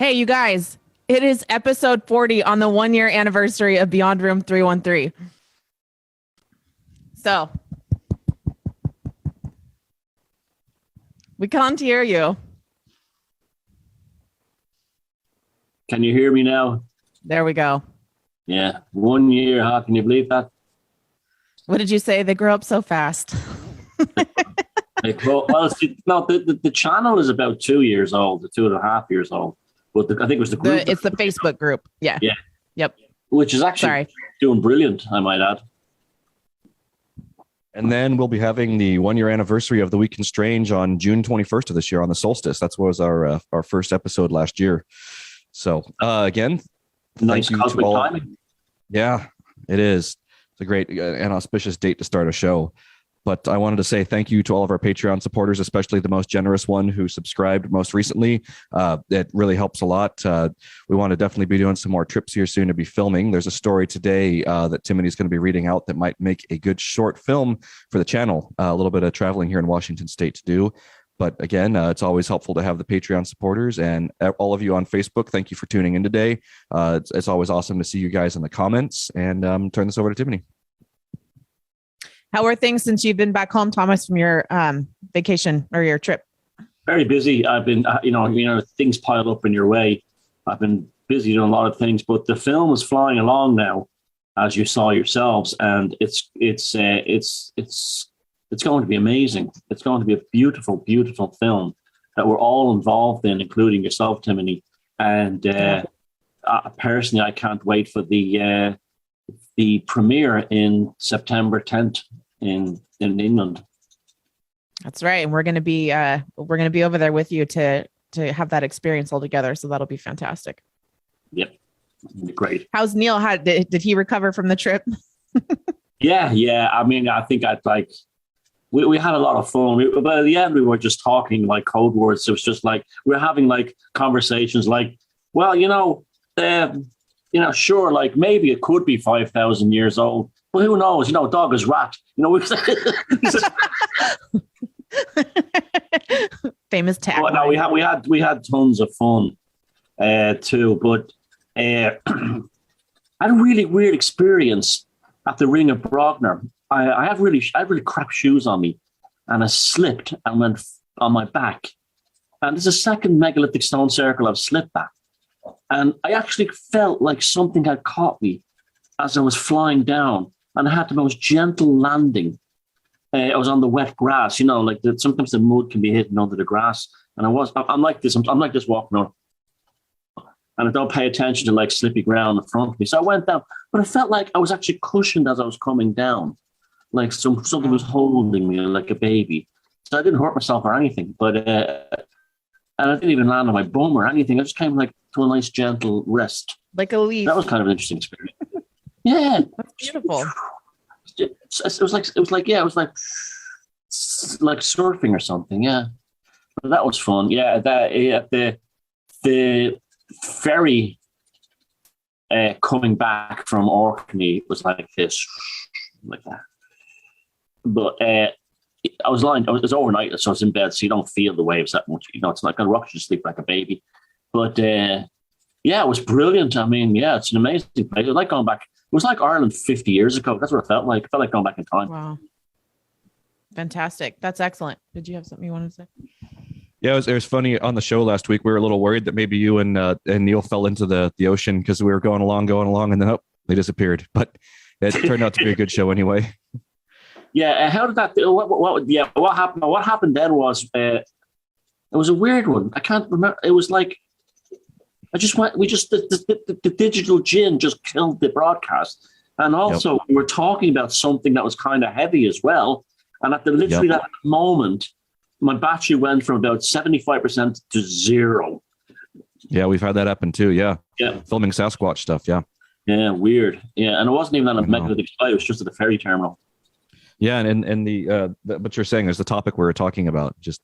Hey, you guys, it is episode 40 on the 1-year anniversary of Beyond Room 313. So, we can't hear you. Can you hear me now? There we go. Yeah, 1 year. How can you believe that? What did you say? They grow up so fast. The channel is about 2 years old, 2.5 years old. But I think it was the group. It's the Facebook group. Yeah. Yeah. Yep. Which is actually doing brilliant, I might add. And then we'll be having the 1 year anniversary of The Week in Strange on June 21st of this year on the solstice. That was our first episode last year. So again, nice thank you cosmic to all. timing. Yeah, it is. It's a great and auspicious date to start a show. But I wanted to say thank you to all of our Patreon supporters, especially the most generous one who subscribed most recently. It really helps a lot. We want to definitely be doing some more trips here soon to be filming. There's a story today that Timothy's going to be reading out that might make a good short film for the channel. A little bit of traveling here in Washington State to do. But again, it's always helpful to have the Patreon supporters and all of you on Facebook. Thank you for tuning in today. It's always awesome to see you guys in the comments, and turn this over to Timothy. How are things since you've been back home, Thomas, from your vacation or your trip? Very busy. I've been, things piled up in your way. I've been busy doing a lot of things, but the film is flying along now, as you saw yourselves, and it's going to be amazing. It's going to be a beautiful, beautiful film that we're all involved in, including yourself, Timothy. And personally, I can't wait for the premiere in September 10th in England. That's right, and we're going to be over there with you to have that experience all together. So that'll be fantastic. Yep, it'll be great. How's Neil? Did he recover from the trip? Yeah. I mean, I think we had a lot of fun. But at the end, we were just talking like code words. It was just like we're having like conversations like, well, sure, like maybe it could be 5,000 years old, but who knows? Dog is rat. Famous tag. Well, no, we had tons of fun too. But I had a really weird experience at the Ring of Brogner. I had really crap shoes on me, and I slipped and went on my back. And there's a second megalithic stone circle I've slipped at. And I actually felt like something had caught me as I was flying down, and I had the most gentle landing. I was on the wet grass, sometimes the mud can be hidden under the grass. And I'm like this walking on, and I don't pay attention to like slippy ground in front of me. So I went down, but I felt like I was actually cushioned as I was coming down, like something was holding me like a baby. So I didn't hurt myself or anything, but and I didn't even land on my bum or anything. I just came like to a nice gentle rest. Like a leaf. That was kind of an interesting experience. Yeah. That's beautiful. It was like surfing or something. Yeah. But that was fun. Yeah. The ferry coming back from Orkney was like this, like that. But I was lying. It was overnight, so I was in bed, so you don't feel the waves that much. It's not going to rock you to sleep like a baby. But it was brilliant. I mean, it's an amazing place. It was like going back. It was like Ireland 50 years ago. That's what it felt like. It felt like going back in time. Wow, fantastic! That's excellent. Did you have something you wanted to say? Yeah, it was funny on the show last week. We were a little worried that maybe you and Neil fell into the ocean because we were going along, and then they disappeared. But it turned out to be a good show anyway. Yeah, how did that? What happened? What happened then was it was a weird one. I can't remember. It was like the digital gin just killed the broadcast, and also we were talking about something that was kind of heavy as well. And at that moment, my battery went from about 75% to 0. Yeah, we've had that happen too. Yeah, filming Sasquatch stuff. Yeah, weird. Yeah, and it wasn't even on a megalithic site. It was just at the ferry terminal. Yeah, and the what you're saying is the topic we were talking about. Just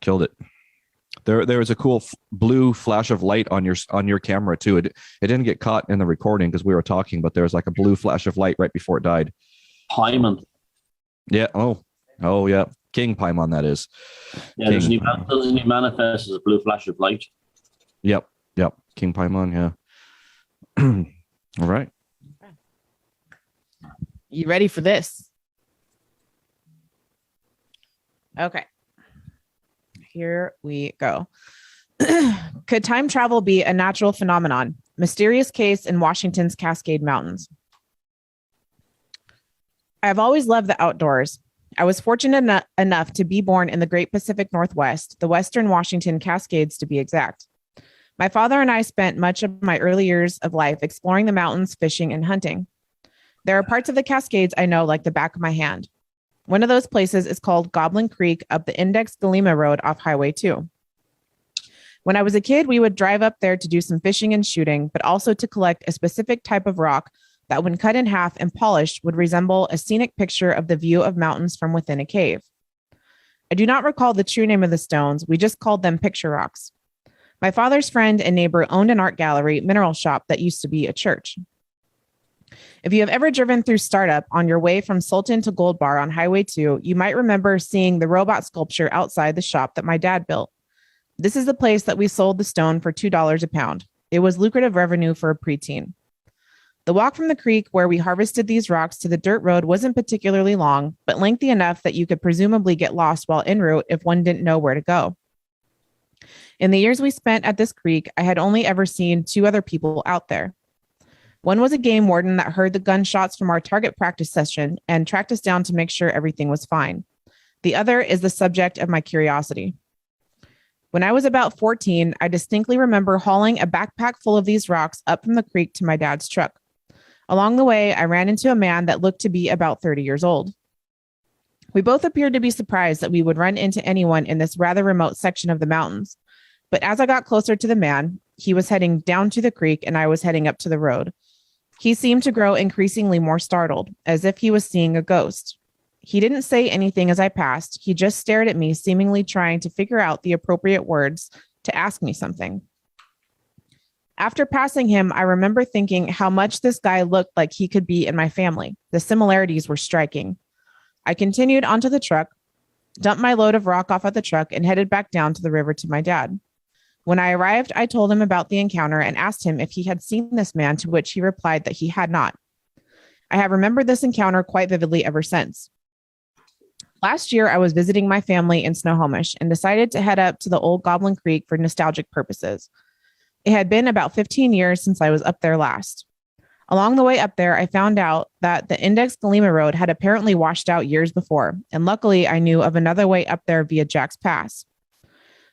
killed it. There was a cool blue flash of light on your camera too. It didn't get caught in the recording because we were talking, but there was like a blue flash of light right before it died. Paimon. Yeah. Oh yeah. King Paimon, that is. Yeah, doesn't he manifest as a blue flash of light? Yep. Yep. King Paimon. Yeah. All right. You ready for this? Okay. Here we go. Could time travel be a natural phenomenon? Mysterious case in Washington's Cascade Mountains. I've always loved the outdoors. I was fortunate enough to be born in the Great Pacific Northwest, the Western Washington Cascades to be exact. My father and I spent much of my early years of life exploring the mountains, fishing, and hunting. There are parts of the Cascades I know like the back of my hand. One of those places is called Goblin Creek up the Index Galima Road off Highway 2. When I was a kid, we would drive up there to do some fishing and shooting, but also to collect a specific type of rock that when cut in half and polished would resemble a scenic picture of the view of mountains from within a cave. I do not recall the true name of the stones. We just called them picture rocks. My father's friend and neighbor owned an art gallery mineral shop that used to be a church. If you have ever driven through Startup on your way from Sultan to Gold Bar on Highway 2, you might remember seeing the robot sculpture outside the shop that my dad built. This is the place that we sold the stone for $2 a pound. It was lucrative revenue for a preteen. The walk from the creek where we harvested these rocks to the dirt road wasn't particularly long, but lengthy enough that you could presumably get lost while en route if one didn't know where to go. In the years we spent at this creek, I had only ever seen two other people out there. One was a game warden that heard the gunshots from our target practice session and tracked us down to make sure everything was fine. The other is the subject of my curiosity. When I was about 14, I distinctly remember hauling a backpack full of these rocks up from the creek to my dad's truck. Along the way, I ran into a man that looked to be about 30 years old. We both appeared to be surprised that we would run into anyone in this rather remote section of the mountains. But as I got closer to the man, he was heading down to the creek and I was heading up to the road. He seemed to grow increasingly more startled, as if he was seeing a ghost. He didn't say anything as I passed. He just stared at me, seemingly trying to figure out the appropriate words to ask me something. After passing him, I remember thinking how much this guy looked like he could be in my family. The similarities were striking. I continued onto the truck, dumped my load of rock off at the truck, and headed back down to the river to my dad. When I arrived, I told him about the encounter and asked him if he had seen this man, to which he replied that he had not. I have remembered this encounter quite vividly ever since. Last year, I was visiting my family in Snohomish and decided to head up to the old Goblin Creek for nostalgic purposes. It had been about 15 years since I was up there last. Along the way up there, I found out that the Index Galima Road had apparently washed out years before, and luckily I knew of another way up there via Jack's Pass.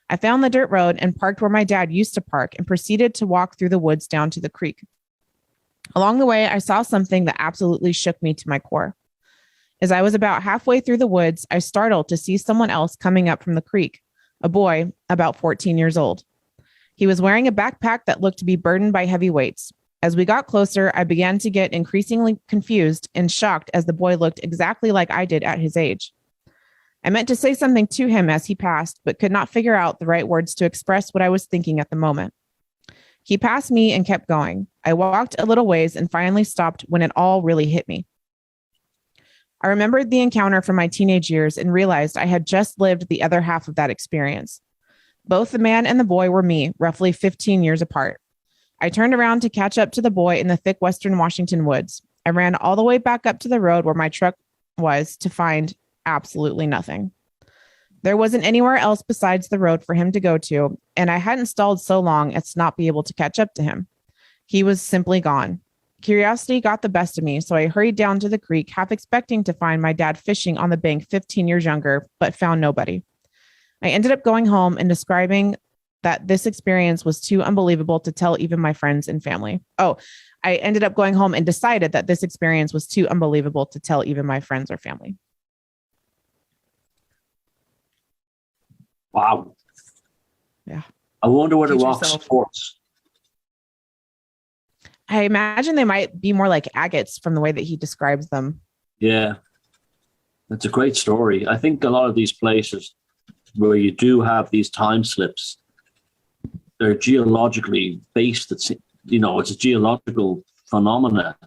I found the dirt road and parked where my dad used to park and proceeded to walk through the woods down to the creek. Along the way, I saw something that absolutely shook me to my core. As I was about halfway through the woods, I startled to see someone else coming up from the creek, a boy about 14 years old. He was wearing a backpack that looked to be burdened by heavy weights. As we got closer, I began to get increasingly confused and shocked as the boy looked exactly like I did at his age. I meant to say something to him as he passed, but could not figure out the right words to express what I was thinking at the moment. He passed me and kept going. I walked a little ways and finally stopped when it all really hit me. I remembered the encounter from my teenage years and realized I had just lived the other half of that experience. Both the man and the boy were me, roughly 15 years apart. I turned around to catch up to the boy in the thick Western Washington woods. I ran all the way back up to the road where my truck was to find absolutely nothing. There wasn't anywhere else besides the road for him to go to, and I hadn't stalled so long as to not be able to catch up to him. He was simply gone. Curiosity got the best of me, so I hurried down to the creek, half expecting to find my dad fishing on the bank 15 years younger, but found nobody. I ended up going home and describing that this experience was too unbelievable to tell even my friends and family. I ended up going home and decided that this experience was too unbelievable to tell even my friends or family. Wow. Yeah. I wonder what Teach the rock yourself. supports. I imagine they might be more like agates from the way that he describes them. Yeah. It's a great story. I think a lot of these places where you do have these time slips, they're geologically based. It's a geological phenomena.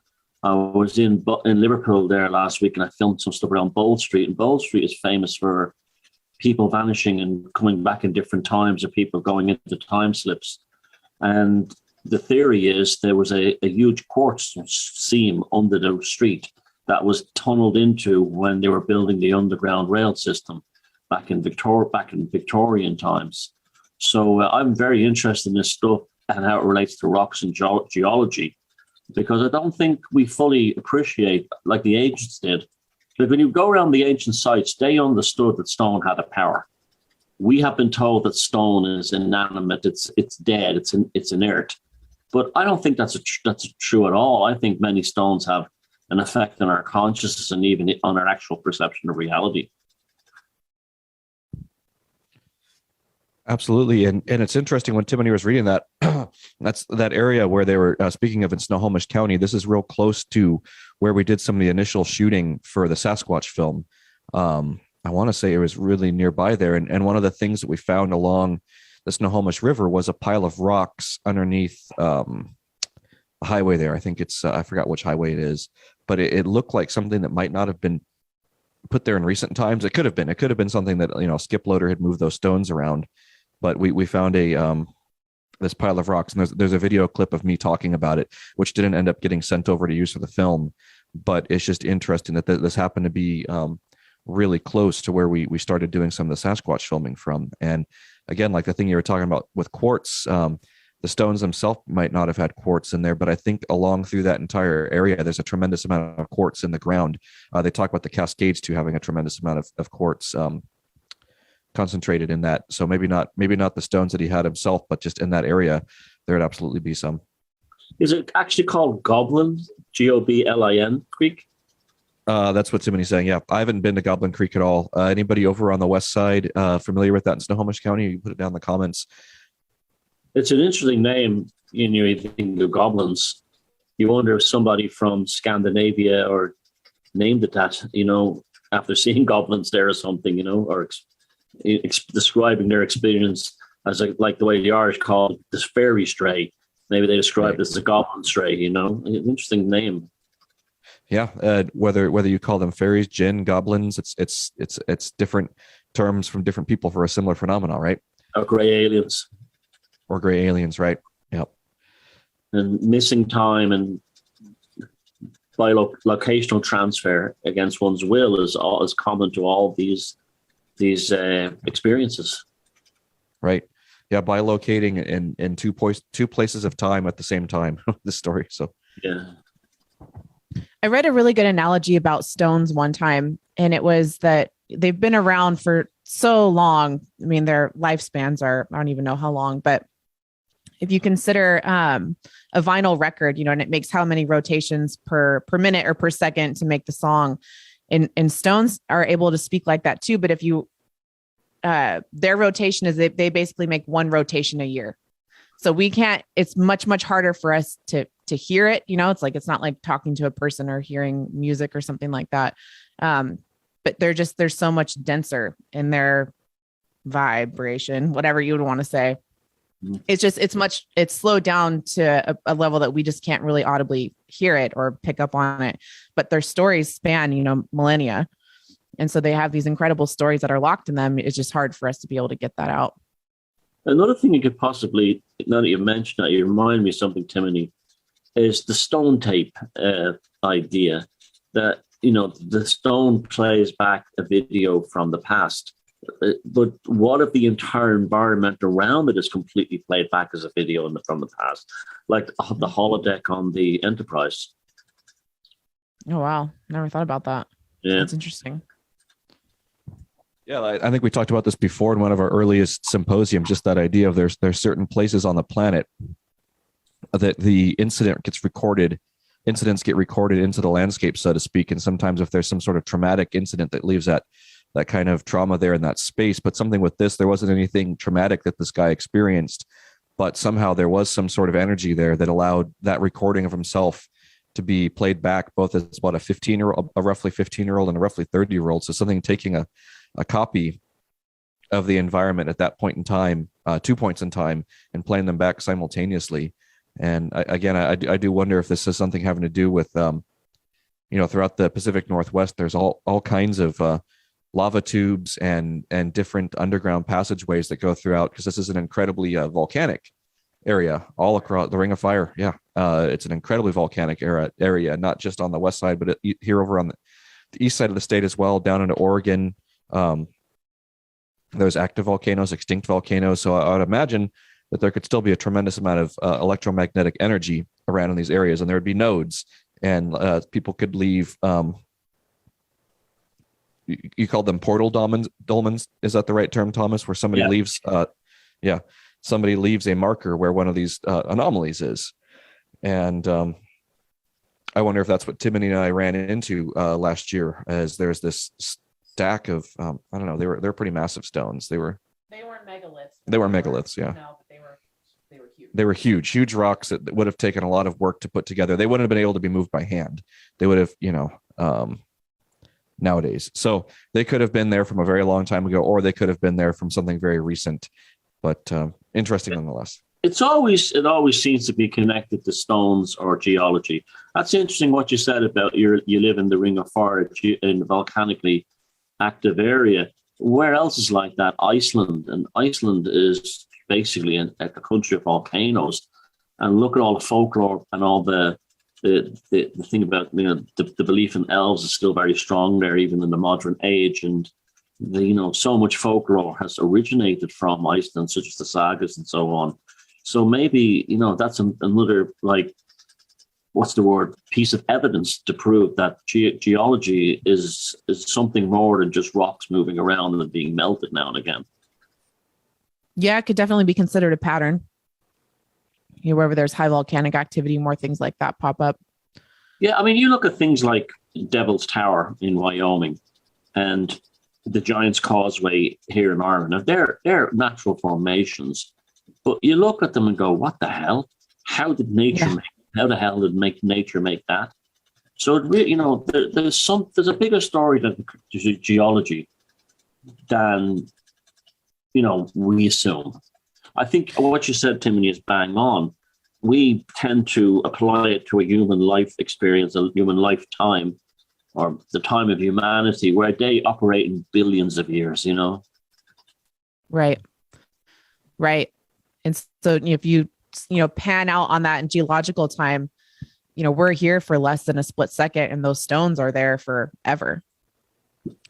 I was in Liverpool there last week and I filmed some stuff around Bold Street. And Bold Street is famous for people vanishing and coming back in different times, or people going into time slips. And the theory is there was a huge quartz seam under the street that was tunneled into when they were building the underground rail system back in Victorian times. So I'm very interested in this stuff and how it relates to rocks and geology, because I don't think we fully appreciate, like the ancients did. Like when you go around the ancient sites, they understood that stone had a power. We have been told that stone is inanimate, it's dead, it's inert. But I don't think that's true at all. I think many stones have an effect on our consciousness and even on our actual perception of reality. Absolutely. And it's interesting when Tim and I was reading that, that's that area where they were speaking of in Snohomish County. This is real close to where we did some of the initial shooting for the Sasquatch film. I want to say it was really nearby there. And one of the things that we found along the Snohomish River was a pile of rocks underneath a highway there. I think it's, I forgot which highway it is, but it looked like something that might not have been put there in recent times. It could have been something that, you know, skip loader had moved those stones around. But we found this pile of rocks, and there's a video clip of me talking about it, which didn't end up getting sent over to use for the film. But it's just interesting that this happened to be really close to where we started doing some of the Sasquatch filming from. And again, like the thing you were talking about with quartz, the stones themselves might not have had quartz in there, but I think along through that entire area, there's a tremendous amount of quartz in the ground. They talk about the Cascades too having a tremendous amount of quartz concentrated in that. So maybe not the stones that he had himself, but just in that area, there would absolutely be some. Is it actually called Goblin, Goblin Creek? That's what somebody's saying. Yeah, I haven't been to Goblin Creek at all. Anybody over on the west side familiar with that in Snohomish County? You put it down in the comments. It's an interesting name. You think of goblins. You wonder if somebody from Scandinavia or named it that, you know, after seeing goblins there or something, you know, or describing their experience as like the way the Irish call it this fairy stray. Maybe they describe it as a goblin stray, you know. An interesting name. Yeah, whether you call them fairies, jinn, goblins, it's different terms from different people for a similar phenomenon, right? Or gray aliens. Right? Yep. And missing time and locational transfer against one's will is common to all these experiences. Right. Yeah, by locating in two places of time at the same time. This story. So yeah. I read a really good analogy about stones one time, and it was that they've been around for so long. I mean, their lifespans are, I don't even know how long, but if you consider a vinyl record, you know, and it makes how many rotations per minute or per second to make the song, and stones are able to speak like that too. But if you, their rotation is they basically make one rotation a year. So we can't, it's much, much harder for us to hear it. You know, it's not like talking to a person or hearing music or something like that. But they're so much denser in their vibration, whatever you would want to say. It's slowed down to a level that we just can't really audibly hear it or pick up on it. But their stories span, you know, millennia. And so they have these incredible stories that are locked in them. It's just hard for us to be able to get that out. Another thing you could possibly, now that you mentioned that, you remind me of something, Timothy, is the stone tape idea that, you know, the stone plays back a video from the past. But what if the entire environment around it is completely played back as a video from the past, like the holodeck on the Enterprise? Oh, wow. Never thought about that. Yeah. That's interesting. Yeah, I think we talked about this before in one of our earliest symposiums, just that idea of there's certain places on the planet that the incidents get recorded into the landscape, so to speak. And sometimes if there's some sort of traumatic incident that leaves that kind of trauma there in that space, but something with this, there wasn't anything traumatic that this guy experienced, but somehow there was some sort of energy there that allowed that recording of himself to be played back, both as about a roughly 15-year-old and a roughly 30-year-old. So something taking a copy of the environment at that point in time, 2 points in time, and playing them back simultaneously. And I do wonder if this has something having to do with, you know, throughout the Pacific Northwest, there's all kinds of lava tubes and different underground passageways that go throughout, because this is an incredibly volcanic area all across the Ring of Fire. Yeah. It's an incredibly volcanic area, not just on the west side, but here over on the east side of the state as well, down into Oregon. There's active volcanoes, extinct volcanoes. So I would imagine that there could still be a tremendous amount of electromagnetic energy around in these areas, and there would be nodes, and people could leave. You called them portal dolmens. Is that the right term, Thomas? Where somebody leaves, somebody leaves a marker where one of these anomalies is, and I wonder if that's what Timothy and I ran into last year. As there's this stack of I don't know, they're pretty massive stones. They weren't megaliths. They were megaliths, yeah. No, but they were huge. They were huge rocks that would have taken a lot of work to put together. They wouldn't have been able to be moved by hand. They would have, nowadays. So they could have been there from a very long time ago, or they could have been there from something very recent. But interesting nonetheless. It always seems to be connected to stones or geology. That's interesting what you said about you live in the Ring of Fire in a volcanically active area. Where else is like that? Iceland. And Iceland is basically a country of volcanoes. And look at all the folklore and all the thing about, the belief in elves is still very strong there, even in the modern age. And so much folklore has originated from Iceland, such as the sagas and so on. So maybe, that's another, what's the word, piece of evidence to prove that geology is something more than just rocks moving around and being melted now and again. Yeah, it could definitely be considered a pattern. Wherever there's high volcanic activity, more things like that pop up. Yeah, I mean, you look at things like Devil's Tower in Wyoming and the Giant's Causeway here in Ireland. Now, they're natural formations, but you look at them and go, what the hell? How did nature how the hell did nature make that? So it really, there's a bigger story to geology than we assume. I think what you said, Timothy, is bang on. We tend to apply it to a human life experience, a human lifetime, or the time of humanity, where they operate in billions of years. Right. And so if you pan out on that in geological time, we're here for less than a split second, and those stones are there forever.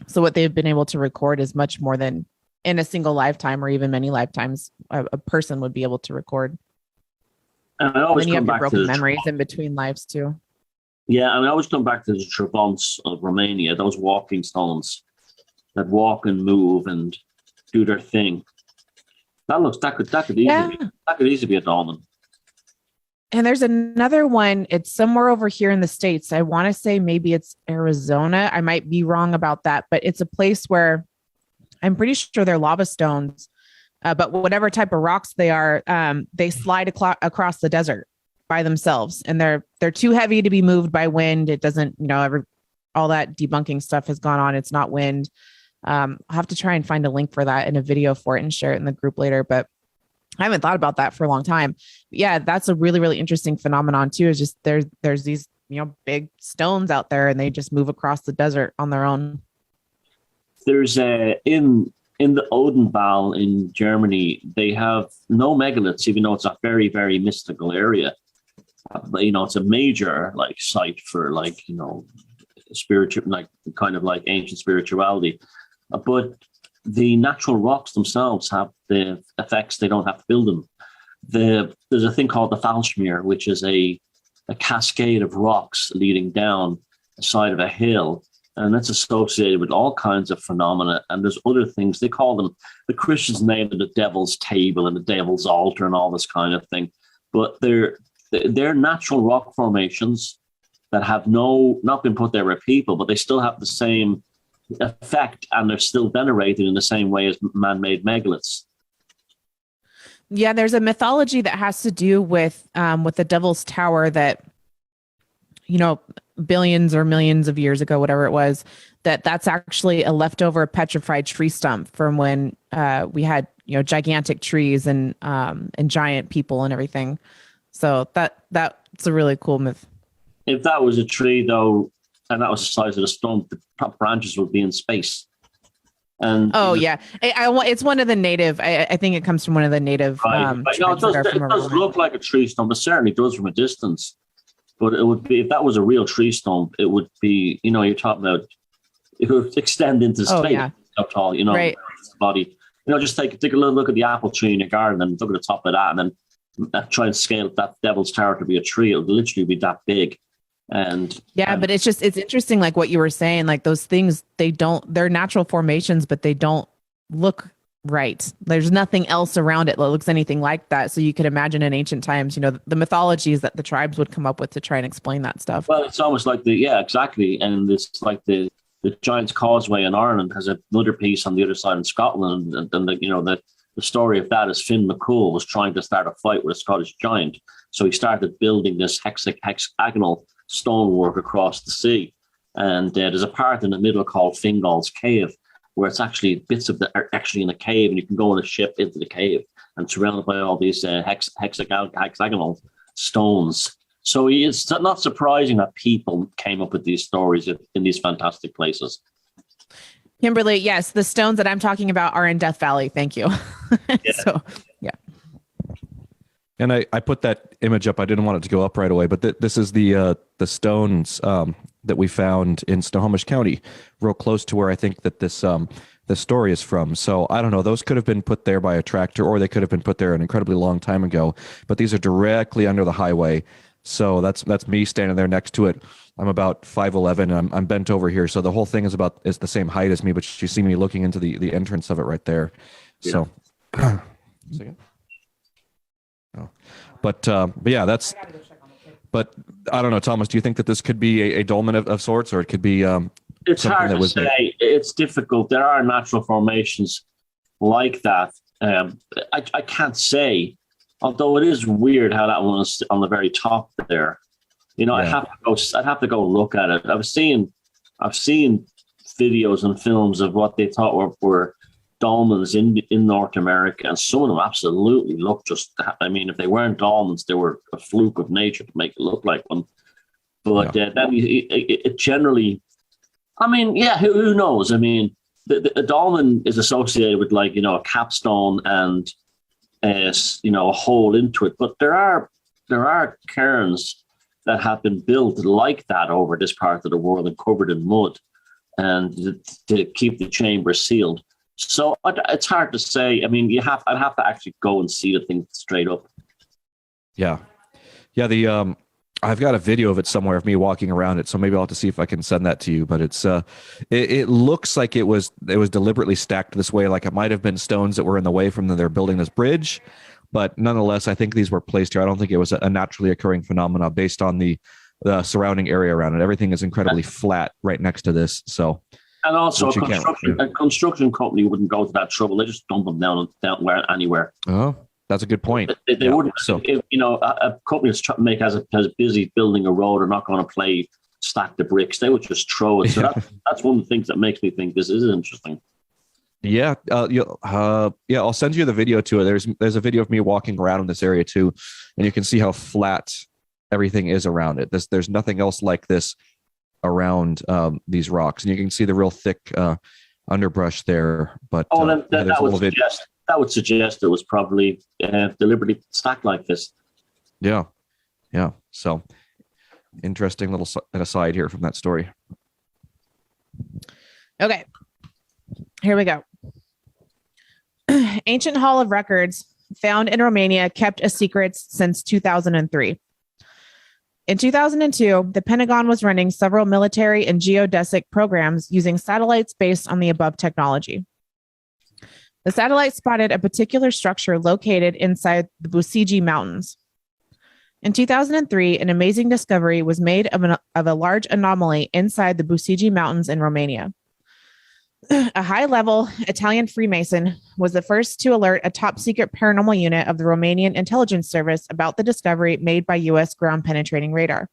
So what they've been able to record is much more than in a single lifetime, or even many lifetimes, a person would be able to record. And I always come come back back broken memories in between lives too. Yeah, and I always come back to the Trevants of Romania, those walking stones that walk and move and do their thing. That could easily be a dolmen. And there's another one. It's somewhere over here in the States. I want to say maybe it's Arizona. I might be wrong about that, but it's a place where I'm pretty sure they're lava stones, but whatever type of rocks they are, they slide across the desert by themselves, and they're too heavy to be moved by wind. It doesn't, all that debunking stuff has gone on. It's not wind. I'll have to try and find a link for that in a video for it and share it in the group later. But I haven't thought about that for a long time. But yeah, that's a really, really interesting phenomenon too. Is just there's these big stones out there, and they just move across the desert on their own. There's in the Odenwald in Germany, they have no megaliths, even though it's a very, very mystical area. It's a major site for spiritual, kind of like ancient spirituality. But the natural rocks themselves have the effects. They don't have to build them. There's a thing called the Fallschmier, which is a cascade of rocks leading down the side of a hill. And that's associated with all kinds of phenomena. And there's other things. They call them, the Christians name it the devil's table and the devil's altar and all this kind of thing. But they're natural rock formations that have not been put there by people, but they still have the same effect, and they're still venerated in the same way as man-made megaliths. Yeah, there's a mythology that has to do with the Devil's Tower that, billions or millions of years ago, whatever it was, that's actually a leftover petrified tree stump from when we had, gigantic trees and giant people and everything. So that's a really cool myth. If that was a tree, though, and that was the size of the stump, the top branches would be in space. And it's one of the native. I think it comes from one of the native. Right. No, it does look like a tree stump. It certainly does from a distance. But it would be, if that was a real tree stump, it would be, you're talking about, it would extend into space. How tall, right. Body. Just take a little look at the apple tree in your garden and look at the top of that, and then try and scale that Devil's Tower to be a tree. It would literally be that big. And but it's interesting, like what you were saying, like those things, they're natural formations, but they don't look right. There's nothing else around it that looks anything like that. So you could imagine in ancient times, the mythologies that the tribes would come up with to try and explain that stuff. Well, it's almost like exactly. And it's like the Giant's Causeway in Ireland has another piece on the other side in Scotland. And the story of that is Finn McCool was trying to start a fight with a Scottish giant. So he started building this hexagonal stonework across the sea, and there's a part in the middle called Fingal's Cave, where it's actually bits of are actually in a cave, and you can go on a ship into the cave and surrounded by all these hexagonal stones. So it's not surprising that people came up with these stories in these fantastic places. Kimberly, yes, the stones that I'm talking about are in Death Valley. Thank you. Yeah. And I put that image up. I didn't want it to go up right away, but this is the stones that we found in Snohomish County, real close to where I think that this story is from. So I don't know. Those could have been put there by a tractor, or they could have been put there an incredibly long time ago. But these are directly under the highway. So that's me standing there next to it. I'm about 5'11", and I'm bent over here. So the whole thing is the same height as me, but you see me looking into the entrance of it right there. Yeah. So. But yeah, that's. But I don't know, Thomas. Do you think that this could be a dolmen of sorts, or it could be? It's hard to say. It's difficult. There are natural formations like that. I can't say. Although it is weird how that one is on the very top there. I'd have to go look at it. I've seen videos and films of what they thought were dolmens in North America, and some of them absolutely look if they weren't dolmens, they were a fluke of nature to make it look like one. But it generally, who knows? The dolmen is associated with a capstone and a hole into it, but there are cairns that have been built like that over this part of the world and covered in mud, and to keep the chamber sealed. So it's hard to say. I'd have to actually go and see the thing straight up. Yeah. I've got a video of it somewhere of me walking around it, so maybe I'll have to see if I can send that to you. But it's it looks like it was deliberately stacked this way, like it might have been stones that were in the way from they're building this bridge. But nonetheless, I think these were placed here. I don't think it was a naturally occurring phenomena based on the surrounding area around it. Everything is incredibly flat right next to this. So. And also, a construction company wouldn't go to that trouble. They just dump them down anywhere. Oh, that's a good point. They wouldn't. So, a company that's trying to make as busy building a road are not going to stack the bricks. They would just throw it. So that's one of the things that makes me think this is interesting. Yeah, I'll send you the video to it. There's a video of me walking around in this area too, and you can see how flat everything is around it. There's nothing else like this around these rocks, and you can see the real thick underbrush there. But that would suggest it was probably deliberately stacked like this. Yeah. So interesting little aside here from that story. Okay, here we go. Ancient Hall of Records found in Romania kept a secret since 2003. In 2002, the Pentagon was running several military and geodesic programs using satellites based on the above technology. The satellite spotted a particular structure located inside the Busigi Mountains. In 2003, an amazing discovery was made of a large anomaly inside the Busigi Mountains in Romania. A high-level Italian Freemason was the first to alert a top-secret paranormal unit of the Romanian intelligence service about the discovery made by U.S. ground-penetrating radar.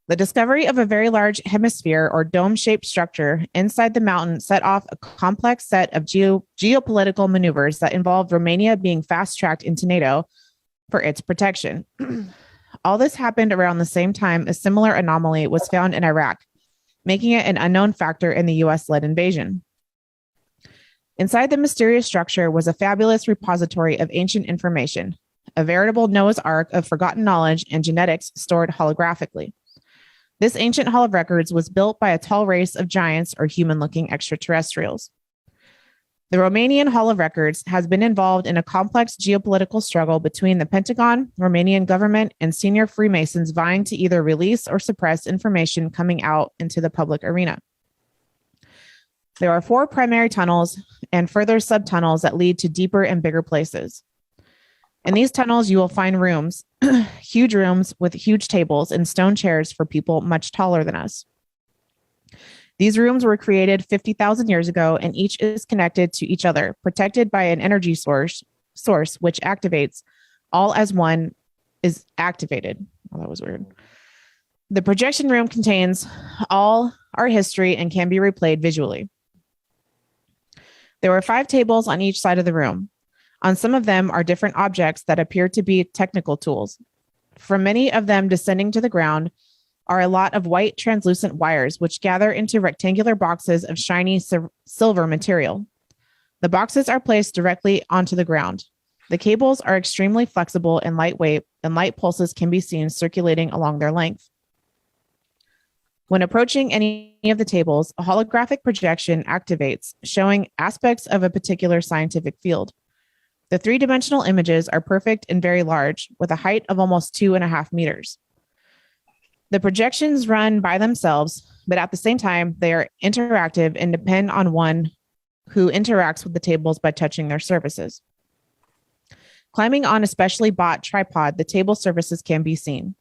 The discovery of a very large hemisphere or dome-shaped structure inside the mountain set off a complex set of geopolitical maneuvers that involved Romania being fast-tracked into NATO for its protection. All this happened around the same time a similar anomaly was found in Iraq, making it an unknown factor in the U.S.-led invasion. Inside the mysterious structure was a fabulous repository of ancient information, a veritable Noah's Ark of forgotten knowledge and genetics stored holographically. This ancient hall of records was built by a tall race of giants or human-looking extraterrestrials. The Romanian Hall of Records has been involved in a complex geopolitical struggle between the Pentagon, Romanian government, and senior Freemasons vying to either release or suppress information coming out into the public arena. There are 4 primary tunnels and further subtunnels that lead to deeper and bigger places. In these tunnels, you will find rooms, huge rooms with huge tables and stone chairs for people much taller than us. These rooms were created 50,000 years ago, and each is connected to each other, protected by an energy source which activates all as one is activated. Oh, that was weird. The projection room contains all our history and can be replayed visually. There were 5 tables on each side of the room. On some of them are different objects that appear to be technical tools. From many of them descending to the ground are a lot of white translucent wires which gather into rectangular boxes of shiny silver material. The boxes are placed directly onto the ground. The cables are extremely flexible and lightweight, and light pulses can be seen circulating along their length. When approaching any of the tables, a holographic projection activates, showing aspects of a particular scientific field. The 3-dimensional images are perfect and very large, with a height of almost 2.5 meters. The projections run by themselves, but at the same time, they are interactive and depend on one who interacts with the tables by touching their surfaces. Climbing on a specially bought tripod, the table surfaces can be seen.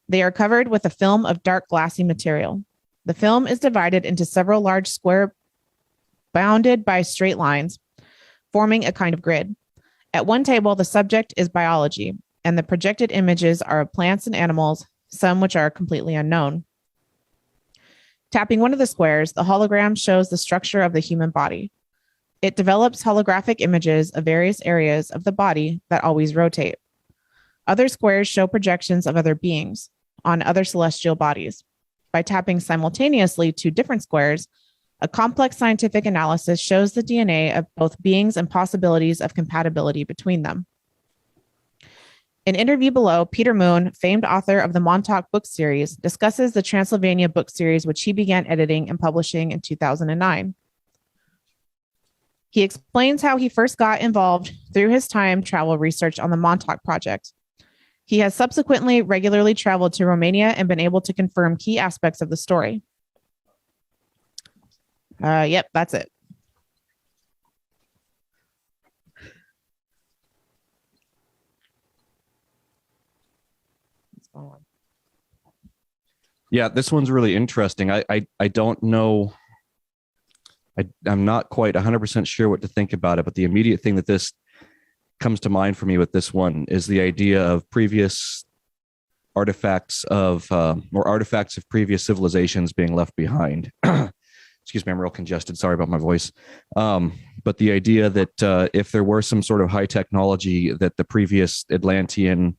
They are covered with a film of dark glassy material. The film is divided into several large square bounded by straight lines, forming a kind of grid. At one table, the subject is biology, and the projected images are of plants and animals, some which are completely unknown. Tapping one of the squares, the hologram shows the structure of the human body. It develops holographic images of various areas of the body that always rotate. Other squares show projections of other beings on other celestial bodies. By tapping simultaneously 2 different squares, a complex scientific analysis shows the DNA of both beings and possibilities of compatibility between them. In interview below, Peter Moon, famed author of the Montauk book series, discusses the Transylvania book series, which he began editing and publishing in 2009. He explains how he first got involved through his time travel research on the Montauk project. He has subsequently regularly traveled to Romania and been able to confirm key aspects of the story. Yep, that's it. Yeah, this one's really interesting. I don't know. I'm not quite 100% sure what to think about it, but the immediate thing that this comes to mind for me with this one is the idea of previous artifacts of previous civilizations being left behind. Excuse me, I'm real congested. Sorry about my voice. But the idea that if there were some sort of high technology that the previous Atlantean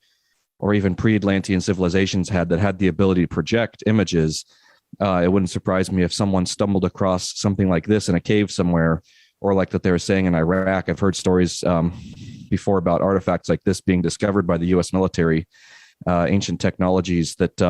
or even pre-Atlantean civilizations had that had the ability to project images, it wouldn't surprise me if someone stumbled across something like this in a cave somewhere, or like that they were saying in Iraq. I've heard stories before about artifacts like this being discovered by the U.S. military, ancient technologies that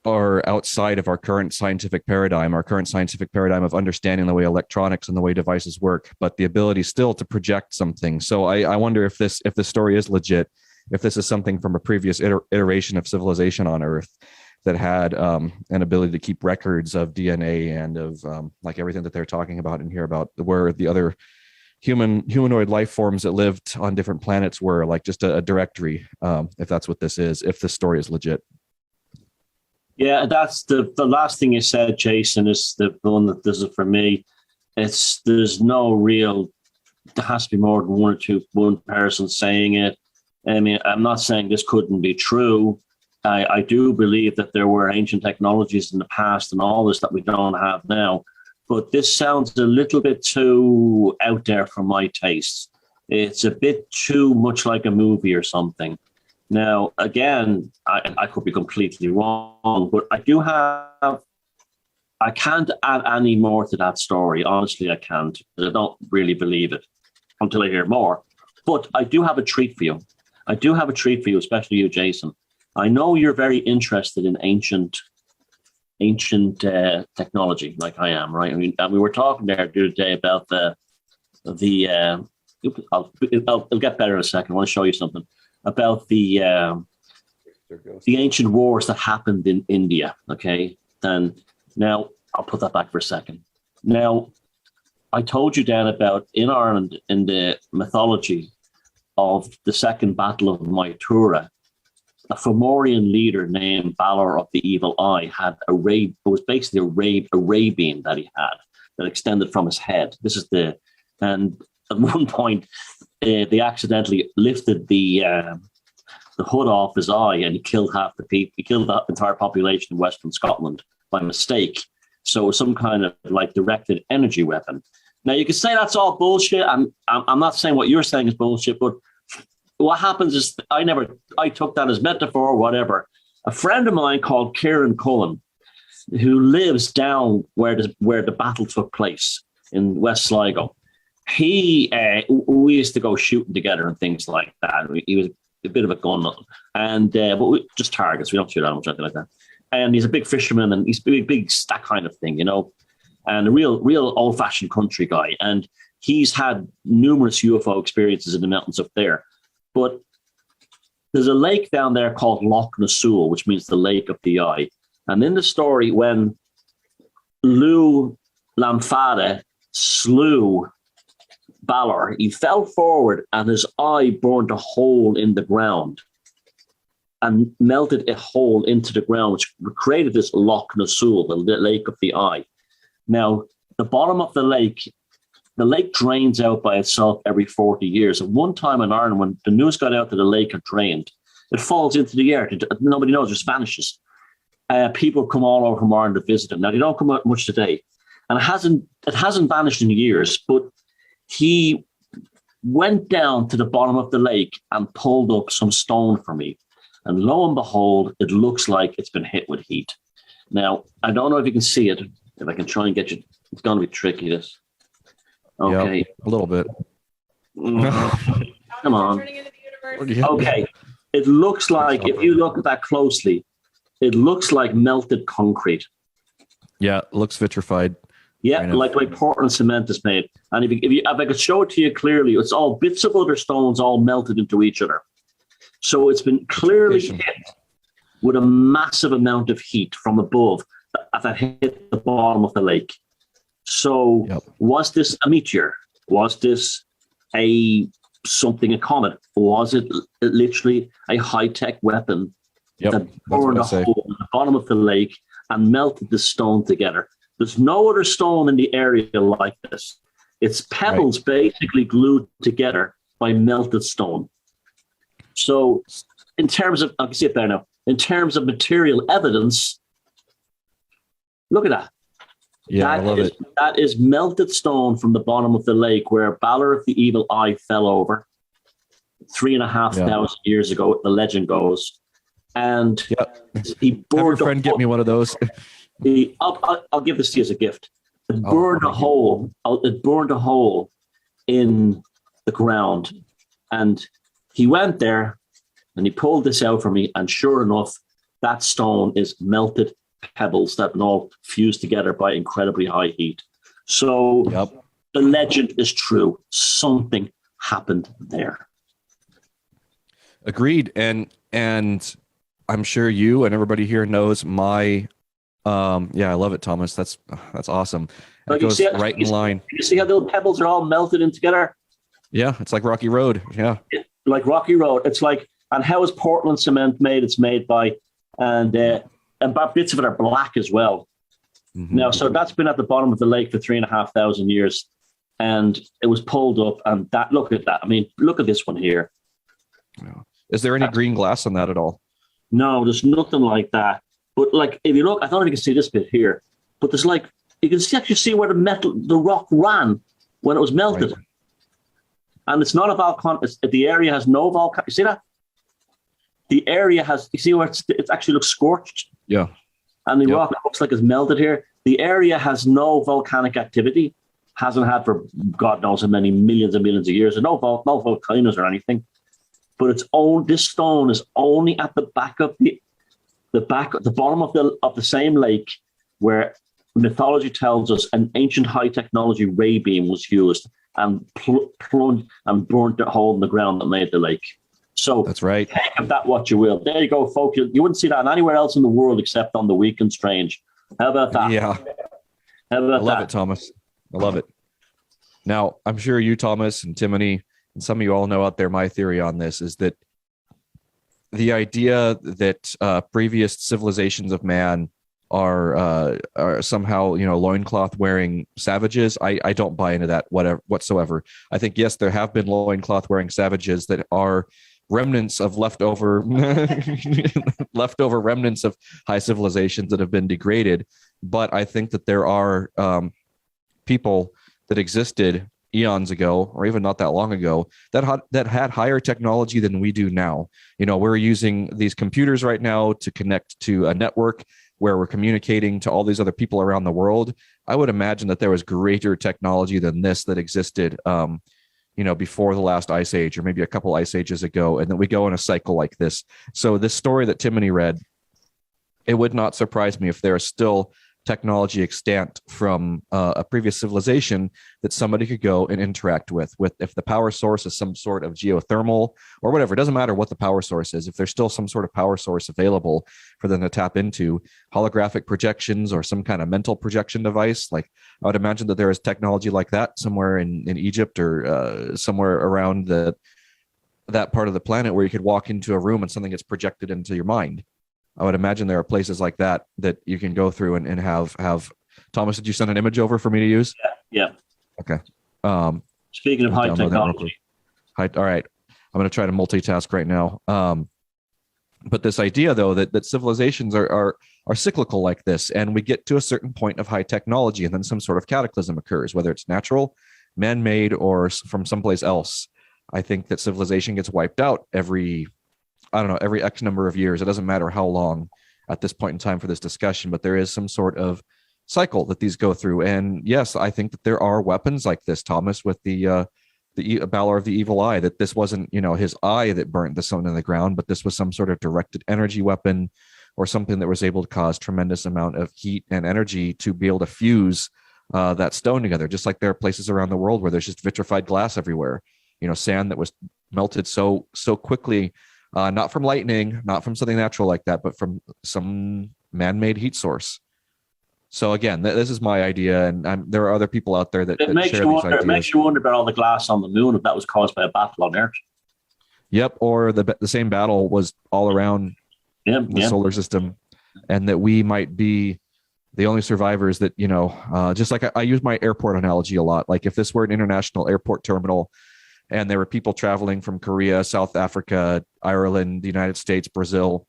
are outside of our current scientific paradigm of understanding the way electronics and the way devices work, but the ability still to project something. So I wonder if this story is legit, if this is something from a previous iteration of civilization on Earth that had an ability to keep records of DNA and of like everything that they're talking about in here about where the other humanoid life forms that lived on different planets were, like just a directory, if that's what this is, if this story is legit. Yeah, that's the last thing you said, Jason, is the one that does it for me. There's no real, there has to be more than one person saying it. I mean, I'm not saying this couldn't be true. I do believe that there were ancient technologies in the past and all this that we don't have now. But this sounds a little bit too out there for my taste. It's a bit too much like a movie or something. Now, again, I could be completely wrong, but I do have I can't add any more to that story. Honestly, I can't. I don't really believe it until I hear more. But I do have a treat for you. I do have a treat for you, especially you, Jason. I know you're very interested in ancient technology, like I am, right? I mean, and we were talking there the other day about I'll get better in a second. I want to show you something about the ancient wars that happened in India. Okay, then now I'll put that back for a second. Now, I told you, Dan, about in Ireland in the mythology of the Second Battle of Mytura, a Fomorian leader named Balor of the Evil Eye had it was basically a ray beam that he had that extended from his head. And at one point, they accidentally lifted the hood off his eye, and he killed half the people. He killed the entire population in Western Scotland by mistake. So it was some kind of like directed energy weapon. Now you can say that's all bullshit. I'm not saying what you're saying is bullshit, but what happens is I took that as metaphor or whatever. A friend of mine called Kieran Cullen, who lives down where the battle took place in West Sligo, we used to go shooting together and things like that. He was a bit of a gun nut, and but just targets. We don't shoot animals or anything like that. And he's a big fisherman, and he's big that kind of thing, and a real old fashioned country guy. And he's had numerous UFO experiences in the mountains up there. But there's a lake down there called Loch Nassul, which means the lake of the eye. And in the story, when Lou Lamfada slew Balor, he fell forward and his eye burned a hole in the ground and melted a hole into the ground, which created this Loch Nassul, the lake of the eye. Now, the bottom of the lake drains out by itself every 40 years. At one time in Ireland, when the news got out that the lake had drained, it falls into the air. Nobody knows, it just vanishes. People come all over from Ireland to visit it. Now, they don't come out much today. And it hasn't vanished in years, but he went down to the bottom of the lake and pulled up some stone for me. And lo and behold, it looks like it's been hit with heat. Now, I don't know if you can see it. If I can try and get you, it's going to be tricky, this. Okay. Yep, a little bit. Come on. Okay. It looks like, if you look at that closely, it looks like melted concrete. Yeah, it looks vitrified. Yeah, like Portland cement is made. And if I could show it to you clearly, it's all bits of other stones all melted into each other. So it's been clearly hit with a massive amount of heat from above that hit the bottom of the lake. So was this a meteor? Was this a comet? Was it literally a high-tech weapon that burned a hole in the bottom of the lake and melted the stone together? There's no other stone in the area like this. It's pebbles basically glued together by melted stone. So in terms of, I can see it there now, in terms of material evidence, look at that. Yeah, I love it. That is melted stone from the bottom of the lake where Balor of the Evil Eye fell over 3,500 years ago, the legend goes. And he burned. Have your friend get me one of those. I'll give this to you as a gift. It burned a hole. It burned a hole in the ground, and he went there and he pulled this out for me. And sure enough, that stone is melted pebbles that have all fused together by incredibly high heat. So the legend is true. Something happened there. Agreed, and I'm sure you and everybody here knows my. I love it, Thomas. That's awesome. It goes right in line. You see how the little pebbles are all melted in together? Yeah, it's like Rocky Road. Yeah, like Rocky Road. It's like, and how is Portland cement made? It's made by, and bits of it are black as well. Mm-hmm. Now, so that's been at the bottom of the lake for 3,500 years, and it was pulled up. And that, look at that. I mean, look at this one here. Is there any green glass on that at all? No, there's nothing like that. But like, if you look, I don't know if you can see this bit here, but there's like, you can actually see where the rock ran when it was melted. Right. And it's not a volcano. The area has no volcano. You see that? The area has, you see where it actually looks scorched? Yeah. and the rock looks like it's melted here. The area has no volcanic activity, hasn't had for God knows how many millions and millions of years, and no volcanoes or anything. But this stone is only at the back of the bottom of the same lake where mythology tells us an ancient high technology ray beam was used and plunged and burnt the hole in the ground that made the lake. So that's right. Take of that what you will. There you go, folks. You wouldn't see that anywhere else in the world except on the Weak and Strange. How about that? Yeah. How about I love it, Thomas. I love it. Now, I'm sure you, Thomas, and Timony, and some of you all know out there, my theory on this is that the idea that previous civilizations of man are somehow, loincloth wearing savages. I don't buy into that whatsoever. I think, yes, there have been loincloth wearing savages that are remnants of leftover remnants of high civilizations that have been degraded. But I think that there are people that existed eons ago, or even not that long ago, that had higher technology than we do now. We're using these computers right now to connect to a network where we're communicating to all these other people around the world. I would imagine that there was greater technology than this that existed, before the last ice age, or maybe a couple ice ages ago, and then we go in a cycle like this. So this story that Timony read, it would not surprise me if there is still technology extant from a previous civilization that somebody could go and interact with if the power source is some sort of geothermal or whatever. It doesn't matter what the power source is. If there's still some sort of power source available for them to tap into, holographic projections or some kind of mental projection device, like I would imagine that there is technology like that somewhere in Egypt or somewhere around that part of the planet where you could walk into a room and something gets projected into your mind. I would imagine there are places like that you can go through and have. Thomas, did you send an image over for me to use? Yeah. Okay. Speaking of high technology. All right. I'm going to try to multitask right now. But this idea, though, that civilizations are cyclical like this, and we get to a certain point of high technology, and then some sort of cataclysm occurs, whether it's natural, man-made, or from someplace else. I think that civilization gets wiped out every X number of years. It doesn't matter how long at this point in time for this discussion, but there is some sort of cycle that these go through. And yes, I think that there are weapons like this, Thomas, with the Balor of the Evil Eye, that this wasn't, his eye that burnt the stone in the ground, but this was some sort of directed energy weapon or something that was able to cause tremendous amount of heat and energy to be able to fuse that stone together. Just like there are places around the world where there's just vitrified glass everywhere, sand that was melted so quickly. Not from lightning, not from something natural like that, but from some man-made heat source. So again, this is my idea, and there are other people out there that share these ideas. It makes you wonder about all the glass on the moon, if that was caused by a battle on Earth. Yep, or the same battle was all around the solar system, and that we might be the only survivors that, just like I use my airport analogy a lot. Like if this were an international airport terminal, and there were people traveling from Korea, South Africa, Ireland, the United States, Brazil,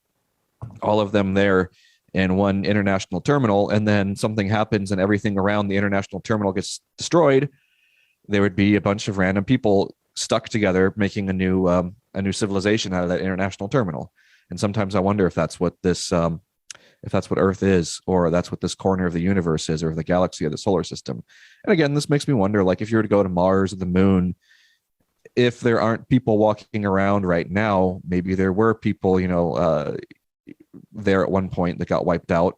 all of them there in one international terminal, and then something happens and everything around the international terminal gets destroyed, there would be a bunch of random people stuck together making a new civilization out of that international terminal. And sometimes I wonder if that's what this if that's what Earth is, or that's what this corner of the universe is, or the galaxy or the solar system. And again, this makes me wonder, like if you were to go to Mars or the moon, if there aren't people walking around right now, maybe there were people, there at one point that got wiped out.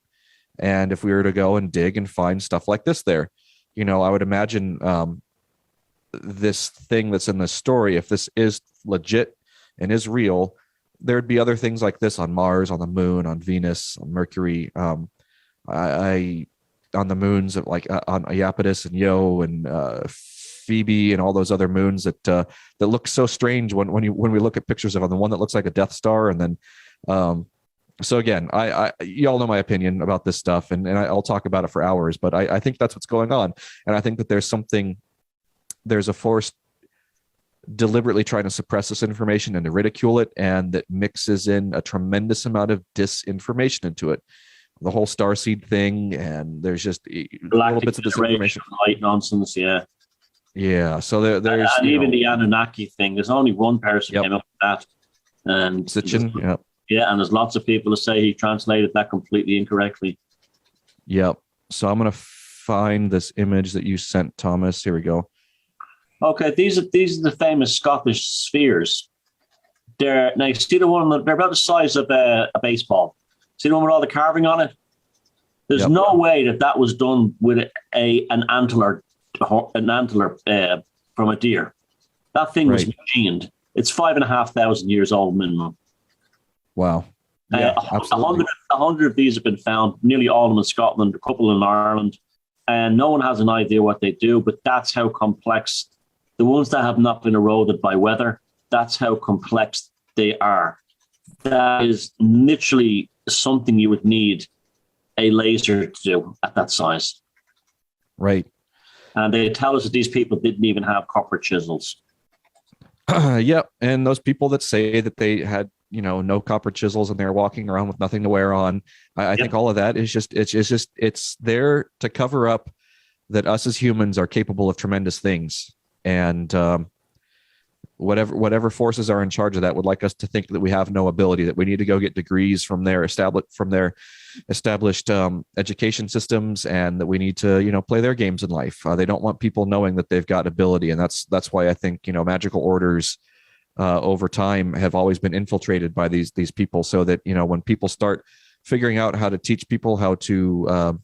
And if we were to go and dig and find stuff like this there, I would imagine this thing that's in this story, if this is legit and is real, there'd be other things like this on Mars, on the moon, on Venus, on Mercury, on the moons of on Iapetus and Io and Phoebe and all those other moons that look so strange when we look at pictures of them. The one that looks like a Death Star, and then so again, I you all know my opinion about this stuff, and I'll talk about it for hours. But I think that's what's going on, and I think that there's a force deliberately trying to suppress this information and to ridicule it, and that mixes in a tremendous amount of disinformation into it. The whole starseed thing, and there's just little bits of disinformation, light nonsense, yeah. Yeah, so there's and even the Anunnaki thing. There's only one person came up with that, and Sitchin, and there's lots of people who say he translated that completely incorrectly. Yep. So I'm going to find this image that you sent, Thomas. Here we go. Okay, these are the famous Scottish spheres. Now you see the one they're about the size of a baseball. See the one with all the carving on it? There's no way that was done with an antler from a deer. That thing was machined. It's 5,500 years old minimum. Wow. Yeah, absolutely. 100 of these have been found, nearly all of them in Scotland, a couple in Ireland, and no one has an idea what they do, but that's how complex. The ones that have not been eroded by weather, that's how complex they are. That is literally something you would need a laser to do at that size. Right. And they tell us that these people didn't even have copper chisels. Yep. And those people that say that they had, no copper chisels and they're walking around with nothing to wear on. I think all of that is it's there to cover up that us as humans are capable of tremendous things. And whatever forces are in charge of that would like us to think that we have no ability, that we need to go get degrees from their established education systems, and that we need to play their games in life. They don't want people knowing that they've got ability, and that's why I think magical orders over time have always been infiltrated by these people, so that when people start figuring out how to teach people how to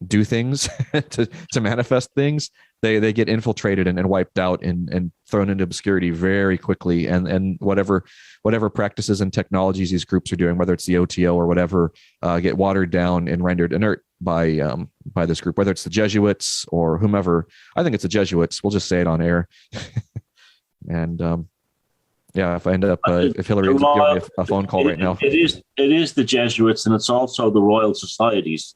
do things to manifest things, they get infiltrated and wiped out and thrown into obscurity very quickly. And whatever practices and technologies these groups are doing, whether it's the OTO or whatever, get watered down and rendered inert by this group, whether it's the Jesuits or whomever. I think it's the Jesuits. We'll just say it on air. And if I end up, if Hillary's giving me a phone call right now. It is the Jesuits, and it's also the Royal Societies.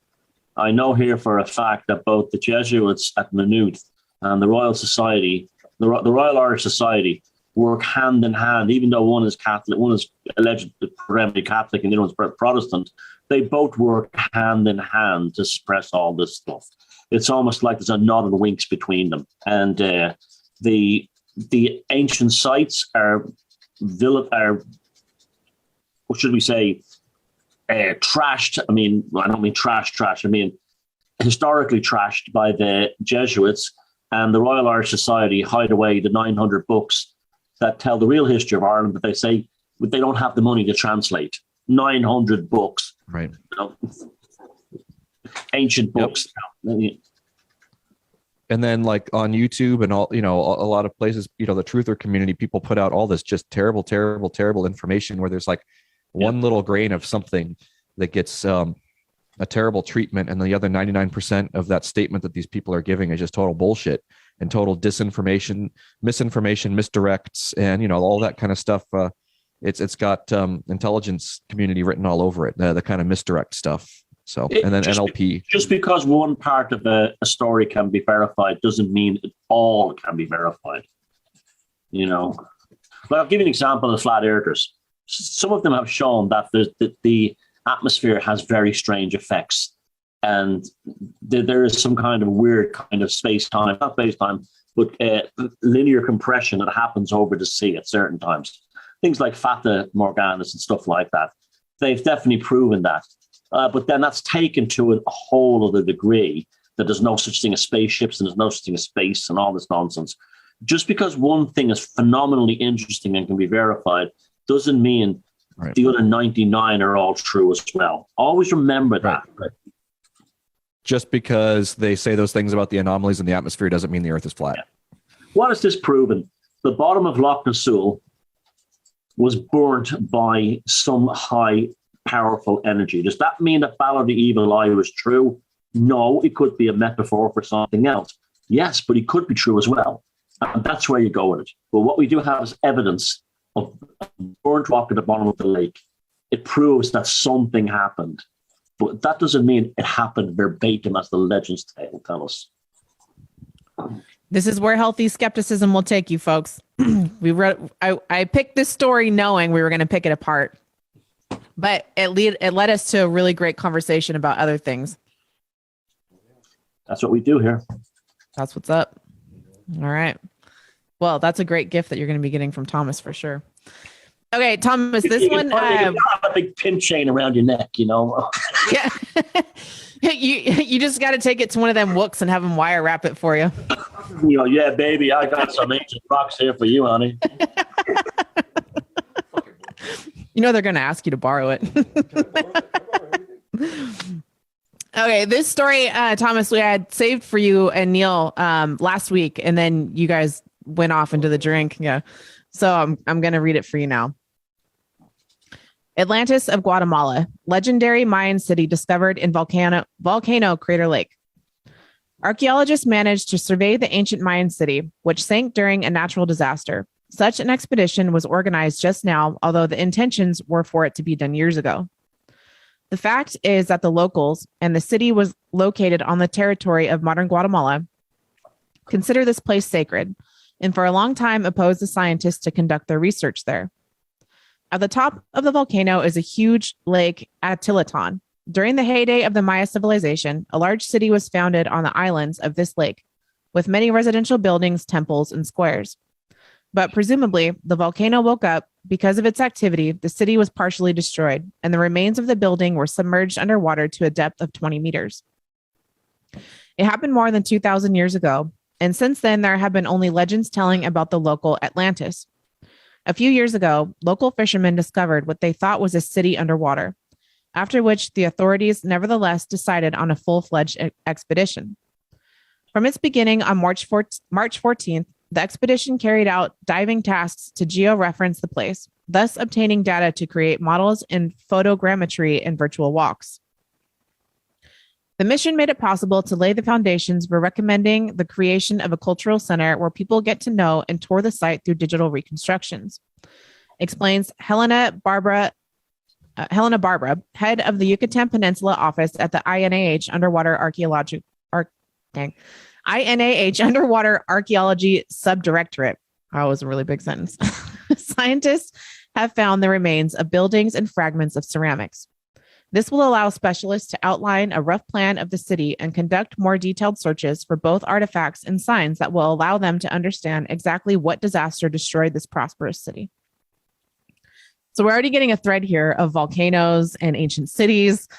I know here for a fact that both the Jesuits at Maynooth and the Royal Society, the Royal Irish Society, work hand in hand. Even though one is Catholic, one is allegedly Catholic, and the other one's Protestant, they both work hand in hand to suppress all this stuff. It's almost like there's a nod and winks between them. And the ancient sites are what should we say? Trashed. I mean, I don't mean trash. I mean historically trashed by the Jesuits, and the Royal Irish Society hide away the 900 books that tell the real history of Ireland, but they say they don't have the money to translate 900 books. Right. Ancient books. Yep. And then like on YouTube and all, a lot of places, the truther community, people put out all this just terrible, terrible, terrible information where there's like one little grain of something that gets a terrible treatment, and the other 99% of that statement that these people are giving is just total bullshit and total disinformation, misinformation, misdirects, and all that kind of stuff. It's got intelligence community written all over it, the kind of misdirect stuff. So, and then NLP. Just because one part of a story can be verified doesn't mean it all can be verified. But I'll give you an example of flat earthers. Some of them have shown that the atmosphere has very strange effects, and there is some kind of weird kind of space-time, not space-time, but linear compression that happens over the sea at certain times. Things like Fata Morganis and stuff like that. They've definitely proven that. But then that's taken to a whole other degree, that there's no such thing as spaceships and there's no such thing as space and all this nonsense. Just because one thing is phenomenally interesting and can be verified doesn't mean the other 99 are all true as well. Always remember that. Right. Just because they say those things about the anomalies in the atmosphere doesn't mean the Earth is flat. Yeah. What has this proven? The bottom of Loch Nessoul was burnt by some high, powerful energy. Does that mean that Battle of the Evil Eye was true? No, it could be a metaphor for something else. Yes, but it could be true as well. And that's where you go with it. But what we do have is evidence of burnt rock at the bottom of the lake. It proves that something happened. But that doesn't mean it happened verbatim as the legends tell us. This is where healthy skepticism will take you, folks. I picked this story knowing we were going to pick it apart. But it led us to a really great conversation about other things. That's what we do here. That's what's up. All right. Well, that's a great gift that you're going to be getting from Thomas for sure. Okay, Thomas, this You one. can have a big pin chain around your neck, you know. Yeah. you just got to take it to one of them wooks and have them wire wrap it for you. You know, yeah, baby, I got some ancient rocks here for you, honey. You know they're going to ask you to borrow it. Okay, this story, Thomas, we had saved for you and Neil last week, and then you guys went off into the drink. Yeah, so I'm going to read it for you now. Atlantis of Guatemala, legendary Mayan city discovered in volcano crater lake. Archaeologists managed to survey the ancient Mayan city, which sank during a natural disaster. Such an expedition was organized just now, although the intentions were for it to be done years ago. The fact is that the locals, and the city was located on the territory of modern Guatemala, consider this place sacred, and for a long time opposed the scientists to conduct their research there. At the top of the volcano is a huge lake, Atilitan. During the heyday of the Maya civilization, a large city was founded on the islands of this lake, with many residential buildings, temples, and squares. But presumably, the volcano woke up. Because of its activity, the city was partially destroyed, and the remains of the building were submerged underwater to a depth of 20 meters. It happened more than 2,000 years ago, and since then, there have been only legends telling about the local Atlantis. A few years ago, local fishermen discovered what they thought was a city underwater, after which the authorities nevertheless decided on a full-fledged expedition. From its beginning on March 14th, the expedition carried out diving tasks to georeference the place, thus obtaining data to create models in photogrammetry and virtual walks. The mission made it possible to lay the foundations for recommending the creation of a cultural center where people get to know and tour the site through digital reconstructions, explains Helena Barbara, head of the Yucatan Peninsula office at the INAH Underwater Archaeology Subdirectorate. That was a really big sentence. Scientists have found the remains of buildings and fragments of ceramics. This will allow specialists to outline a rough plan of the city and conduct more detailed searches for both artifacts and signs that will allow them to understand exactly what disaster destroyed this prosperous city. So we're already getting a thread here of volcanoes and ancient cities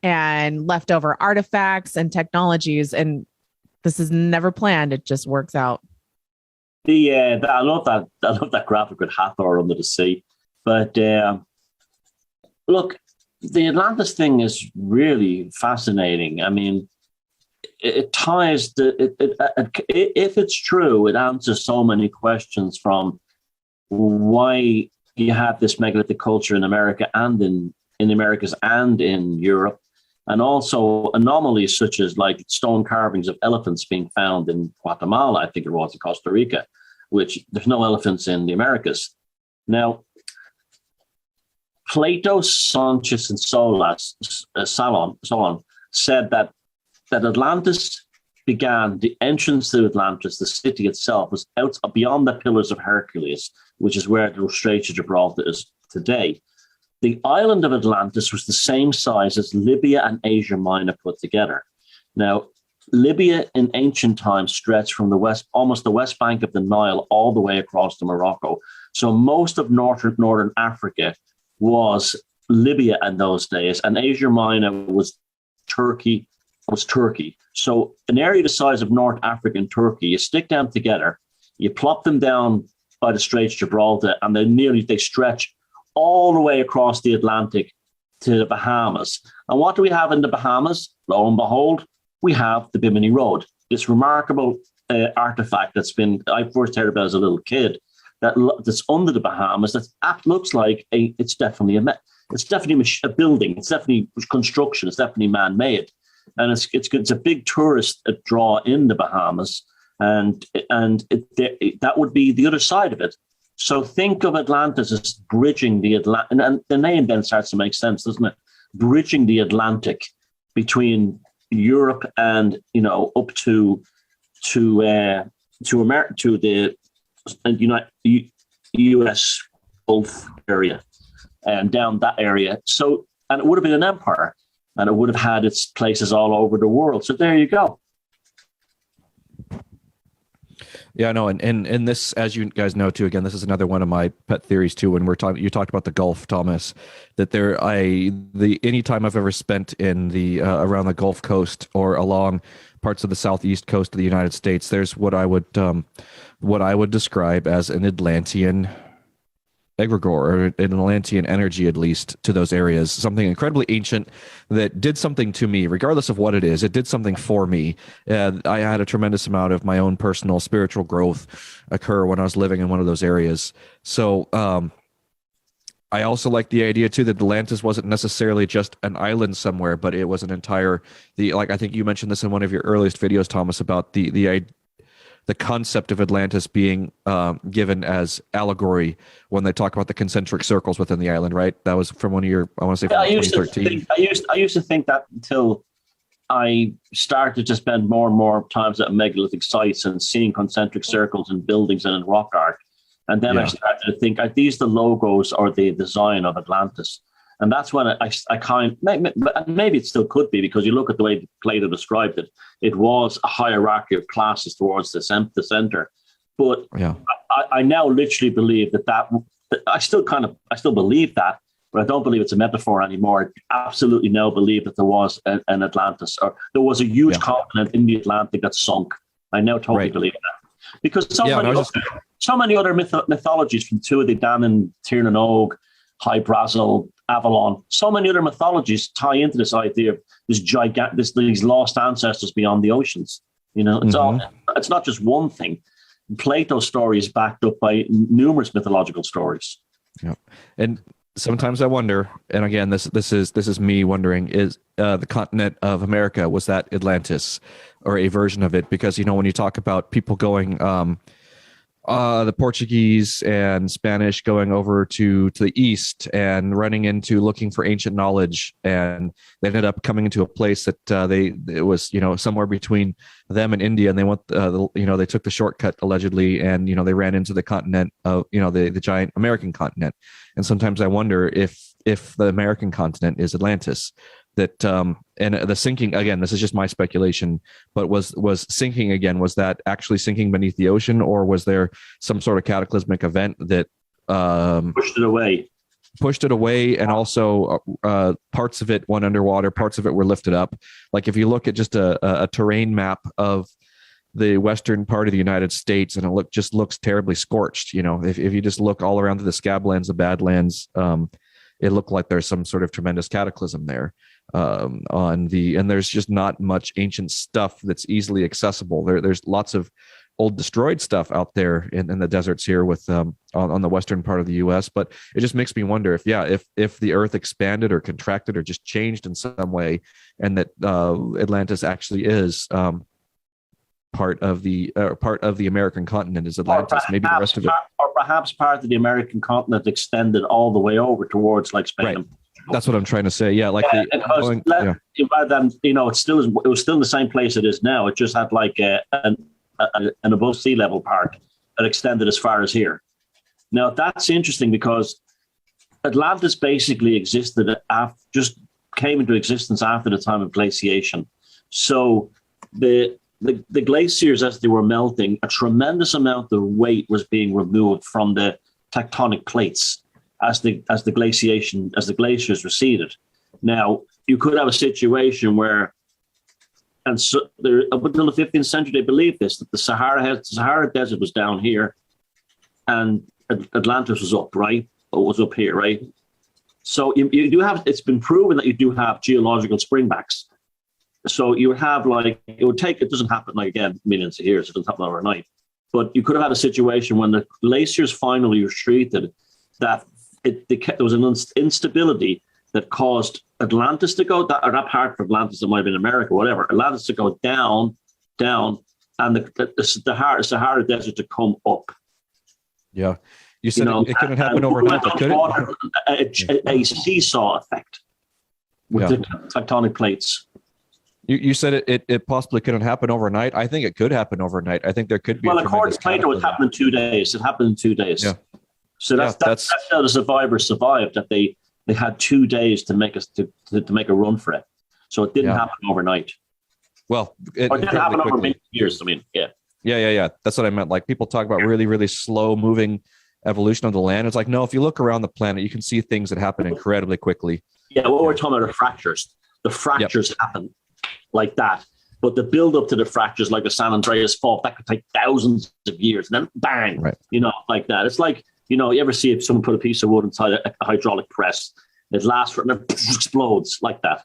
and leftover artifacts and technologies, and this is never planned. It just works out. I love that graphic with Hathor under the sea. But look, the Atlantis thing is really fascinating. I mean, it ties if it's true, it answers so many questions from why you have this megalithic culture in America and in the Americas and in Europe, and also anomalies such as like stone carvings of elephants being found in Guatemala, I think it was, in Costa Rica, which there's no elephants in the Americas. Now, Plato, Sanchez, and Solon said that Atlantis began, the entrance to Atlantis, the city itself, was out beyond the Pillars of Hercules, which is where the Strait of Gibraltar is today. The island of Atlantis was the same size as Libya and Asia Minor put together. Now, Libya in ancient times stretched from almost the west bank of the Nile all the way across to Morocco. So most of northern Africa was Libya in those days, and Asia Minor was Turkey. So an area the size of North Africa and Turkey, you stick them together, you plop them down by the Strait of Gibraltar, and they stretch all the way across the Atlantic to the Bahamas. And what do we have in the Bahamas? Lo and behold, we have the Bimini Road, this remarkable artifact I first heard about as a little kid, that's under the Bahamas. That looks like it's definitely a building. It's definitely construction. It's definitely man-made, and it's a big tourist draw in the Bahamas, and that would be the other side of it. So think of Atlantis as bridging the Atlantic, and the name then starts to make sense, doesn't it? Bridging the Atlantic between Europe and up to America, to the U.S. Gulf area and down that area. So, and it would have been an empire, and it would have had its places all over the world. So there you go. Yeah, no, and this, as you guys know too, again, this is another one of my pet theories too. When we're talking, you talked about the Gulf, Thomas, that any time I've ever spent in the around the Gulf Coast or along parts of the southeast coast of the United States, there's what I would describe as an Atlantean egregore, or an Atlantean energy, at least, to those areas. Something incredibly ancient that did something to me, regardless of what it is. It did something for me. I had a tremendous amount of my own personal spiritual growth occur when I was living in one of those areas. So I also like the idea too that Atlantis wasn't necessarily just an island somewhere, but it was an entire, like I think you mentioned this in one of your earliest videos, Thomas, about the concept of Atlantis being given as allegory when they talk about the concentric circles within the island, right? That was from one of your, I want to say, from 2013. I used to think that until I started to spend more and more times at megalithic sites and seeing concentric circles in buildings and in rock art. And then I started to think, are these the logos or the design of Atlantis? And that's when maybe it still could be, because you look at the way Plato described it, it was a hierarchy of classes towards the center. But I now literally believe that I still believe that, but I don't believe it's a metaphor anymore. I absolutely now believe that there was an Atlantis, or there was a huge continent in the Atlantic that sunk. I now totally believe that. Because so many other mythologies, from two of the Danann, Tirnan Og, High Brazil, Avalon, so many other mythologies tie into this idea of these lost ancestors beyond the oceans. You know, it's not just one thing. Plato's story is backed up by numerous mythological stories. Yeah, and sometimes I wonder, and again, this is me wondering: is the continent of America, was that Atlantis or a version of it? Because when you talk about people going. The Portuguese and Spanish going over to the east and running into looking for ancient knowledge, and they ended up coming into a place that it was somewhere between them and India, and they went they took the shortcut allegedly, and they ran into the continent of the giant American continent. And sometimes I wonder if the American continent is Atlantis. That and the sinking again, this is just my speculation, but was sinking again, was that actually sinking beneath the ocean, or was there some sort of cataclysmic event that pushed it away, and also parts of it went underwater, parts of it were lifted up? Like if you look at just a terrain map of the western part of the United States, and it just looks terribly scorched. If you just look all around to the Scablands, the Badlands, it looked like there's some sort of tremendous cataclysm there. And there's just not much ancient stuff that's easily accessible. There's lots of old destroyed stuff out there in the deserts here with on the western part of the U.S. But it just makes me wonder if the Earth expanded or contracted or just changed in some way, and that Atlantis actually is part of the American continent is Atlantis. Maybe the rest of it, or perhaps part of the American continent extended all the way over towards like Spain. Right. That's what I'm trying to say. Yeah, like rather than it was still in the same place it is now. It just had like an above sea level part that extended as far as here. Now that's interesting, because Atlantis basically existed just came into existence after the time of glaciation. So the glaciers, as they were melting, a tremendous amount of weight was being removed from the tectonic plates as the glaciers receded. Now, you could have a situation where, and so there, up until the 15th century, they believed this, that the Sahara Desert was down here and Atlantis was up, right? Or was up here, right? So you do have, it's been proven that you do have geological springbacks. So you would have it doesn't happen millions of years, it doesn't happen overnight. But you could have had a situation when the glaciers finally retreated, that there was an instability that caused Atlantis to go down, or that part of Atlantis that might have been America, whatever, Atlantis to go down, and the Sahara Desert to come up. Yeah. You said it couldn't happen overnight, could it? A seesaw effect with the tectonic plates. You said it possibly couldn't happen overnight. I think it could happen overnight. I think there could be. Well, according to Plato, it happened in 2 days. It happened in 2 days. Yeah. So that's how the survivors survived. That they had 2 days to make a run for it. So it didn't happen overnight. Well, it didn't happen over many years. I mean, yeah. Yeah. That's what I meant. Like people talk about really, really slow moving evolution of the land. It's like, no, if you look around the planet, you can see things that happen incredibly quickly. Yeah, what we're talking about are fractures. The fractures happen like that. But the build up to the fractures, like the San Andreas fault, that could take thousands of years. And then bang, like that. It's like, you ever see if someone put a piece of wood inside a hydraulic press, it lasts for, and then explodes like that.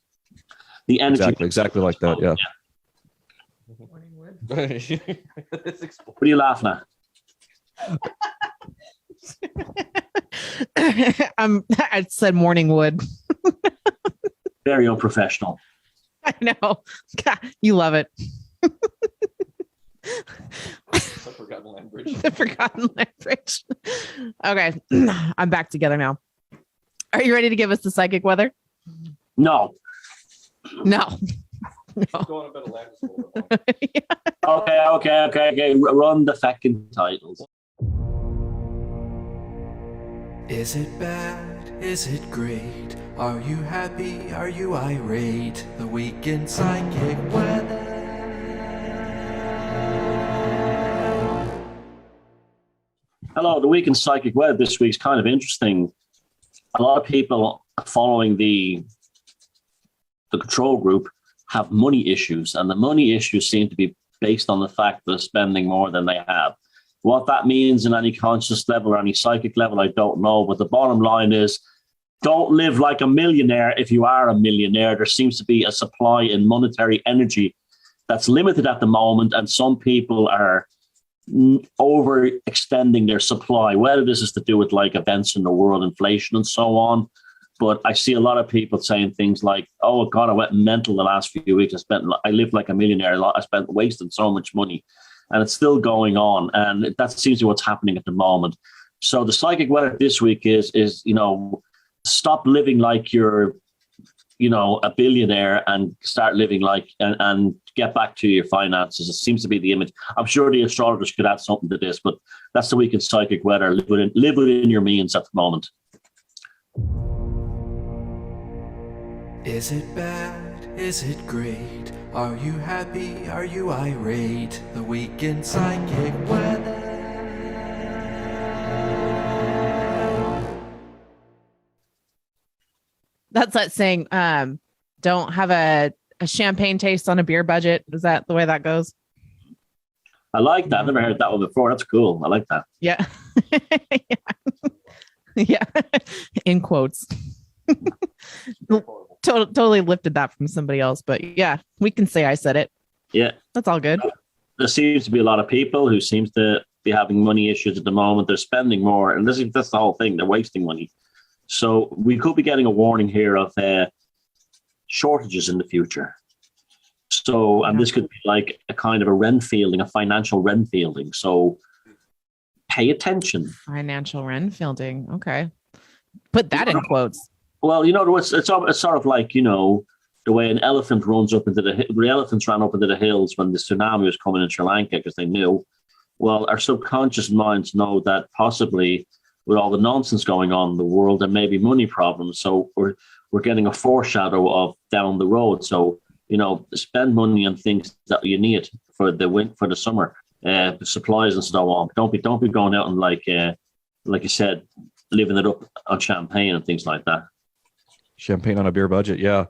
The energy. Exactly like that. Yeah. What are you laughing at? I said morning wood. Very unprofessional. I know. God, you love it. The forgotten language. The forgotten language. Okay. I'm back together now. Are you ready to give us the psychic weather? No. No. Going a bit of Atlantis. Okay. Run the fucking titles. Is it bad? Is it great? Are you happy? Are you irate? The week in psychic weather. Hello, the week in psychic weather this week's kind of interesting. A lot of people following the control group have money issues, and the money issues seem to be based on the fact that they're spending more than they have. What that means in any conscious level or any psychic level, I don't know. But the bottom line is, don't live like a millionaire if you are a millionaire. There seems to be a supply in monetary energy that's limited at the moment, and some people are overextending their supply, whether this is to do with like events in the world, inflation and so on. But I see a lot of people saying things like, oh God, I went mental the last few weeks. I lived like a millionaire. I spent wasting so much money, and it's still going on. And that seems to be what's happening at the moment. So the psychic weather this week is stop living like you're, a billionaire and start living like, and get back to your finances. It seems to be the image. I'm sure the astrologers could add something to this, but that's the week in psychic weather. Live within your means at the moment. Is it bad? Is it great? Are you happy? Are you irate? The week in psychic weather. That's that saying, don't have a champagne taste on a beer budget. Is that the way that goes? I like that. I've never heard that one before. That's cool. I like that. Yeah. Yeah. In quotes. Totally lifted that from somebody else, but yeah, we can say I said it. Yeah. That's all good. There seems to be a lot of people who seems to be having money issues at the moment. They're spending more, and that's the whole thing. They're wasting money. So we could be getting a warning here of shortages in the future. So, and this could be like a kind of a Renfielding, a financial Renfielding. So pay attention. Financial Renfielding. Okay. Put that in quotes. Well, it's sort of like, the way an elephant runs up into the elephants ran up into the hills when the tsunami was coming in Sri Lanka because they knew. Well, our subconscious minds know that possibly with all the nonsense going on in the world, there may be money problems. So we're getting a foreshadow of down the road. So, spend money on things that you need for the summer, supplies and so on. Don't be going out and like you said, living it up on champagne and things like that. Champagne on a beer budget. Yeah.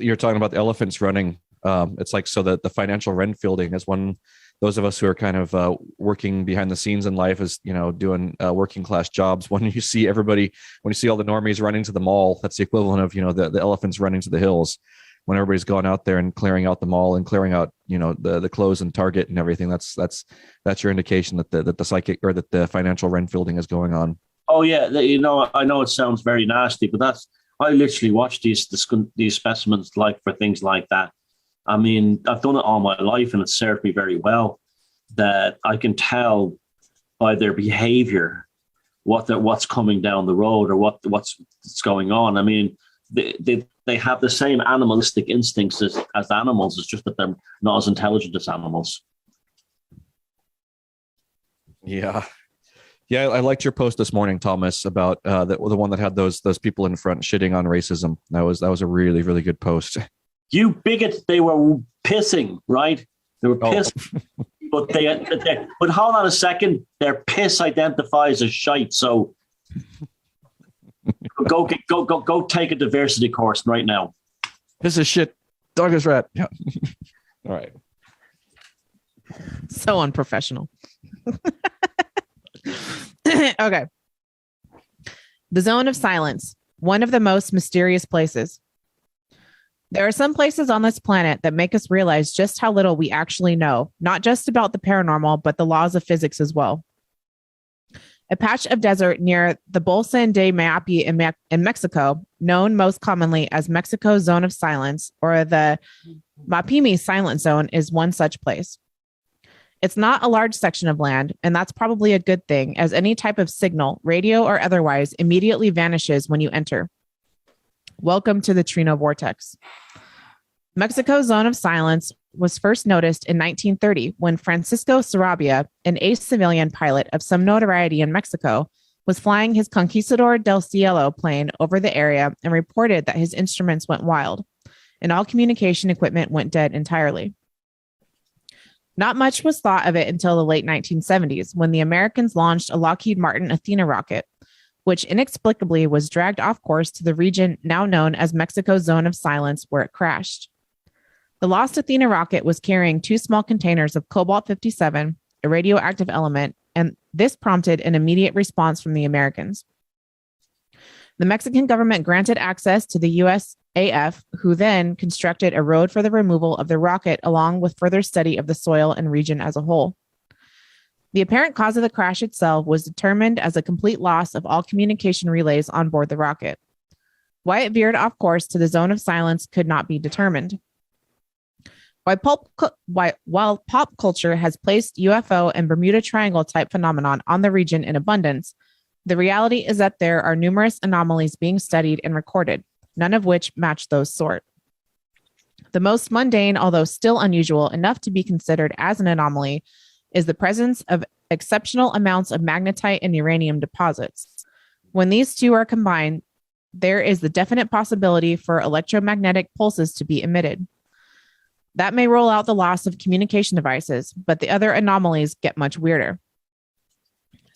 You're talking about the elephants running. It's like, so that the financial Renfielding is one, those of us who are kind of working behind the scenes in life is, doing working class jobs. When you see all the normies running to the mall, that's the equivalent of, the elephants running to the hills. When everybody's going out there and clearing out the mall and clearing out, the clothes and Target and everything, that's your indication that the psychic or that the financial Renfielding is going on. Oh yeah. I know it sounds very nasty, but I literally watch these specimens like for things like that. I mean, I've done it all my life and it served me very well, that I can tell by their behavior what's coming down the road or what's going on. I mean, they have the same animalistic instincts as animals. It's just that they're not as intelligent as animals. Yeah. Yeah, I liked your post this morning, Thomas, about the one that had those people in front shitting on racism. That was a really, really good post. You bigot! They were pissing, right? They were pissing. But but hold on a second. Their piss identifies as shite. So go take a diversity course right now. This is shit. Dog is rat. Yeah. All right. So unprofessional. Okay. The zone of silence, one of the most mysterious places. There are some places on this planet that make us realize just how little we actually know, not just about the paranormal, but the laws of physics as well. A patch of desert near the Bolsa de Mayapi in Mexico, known most commonly as Mexico's Zone of Silence, or the Mapimi Silent Zone, is one such place. It's not a large section of land, and that's probably a good thing, as any type of signal, radio or otherwise, immediately vanishes when you enter. Welcome to the Trino Vortex. Mexico's Zone of Silence was first noticed in 1930 when Francisco Sarabia, an ace civilian pilot of some notoriety in Mexico, was flying his Conquistador del Cielo plane over the area and reported that his instruments went wild, and all communication equipment went dead entirely. Not much was thought of it until the late 1970s, when the Americans launched a Lockheed Martin Athena rocket, which inexplicably was dragged off course to the region now known as Mexico's Zone of Silence, where it crashed. The lost Athena rocket was carrying 2 small containers of cobalt-57, a radioactive element, and this prompted an immediate response from the Americans. The Mexican government granted access to the USAF, who then constructed a road for the removal of the rocket along with further study of the soil and region as a whole. The apparent cause of the crash itself was determined as a complete loss of all communication relays on board the rocket. Why it veered off course to the Zone of Silence could not be determined. While pop culture has placed UFO and Bermuda Triangle type phenomenon on the region in abundance, the reality is that there are numerous anomalies being studied and recorded, none of which match those sort. The most mundane, although still unusual enough to be considered as an anomaly, is the presence of exceptional amounts of magnetite and uranium deposits. When these two are combined, there is the definite possibility for electromagnetic pulses to be emitted. That may roll out the loss of communication devices, but the other anomalies get much weirder.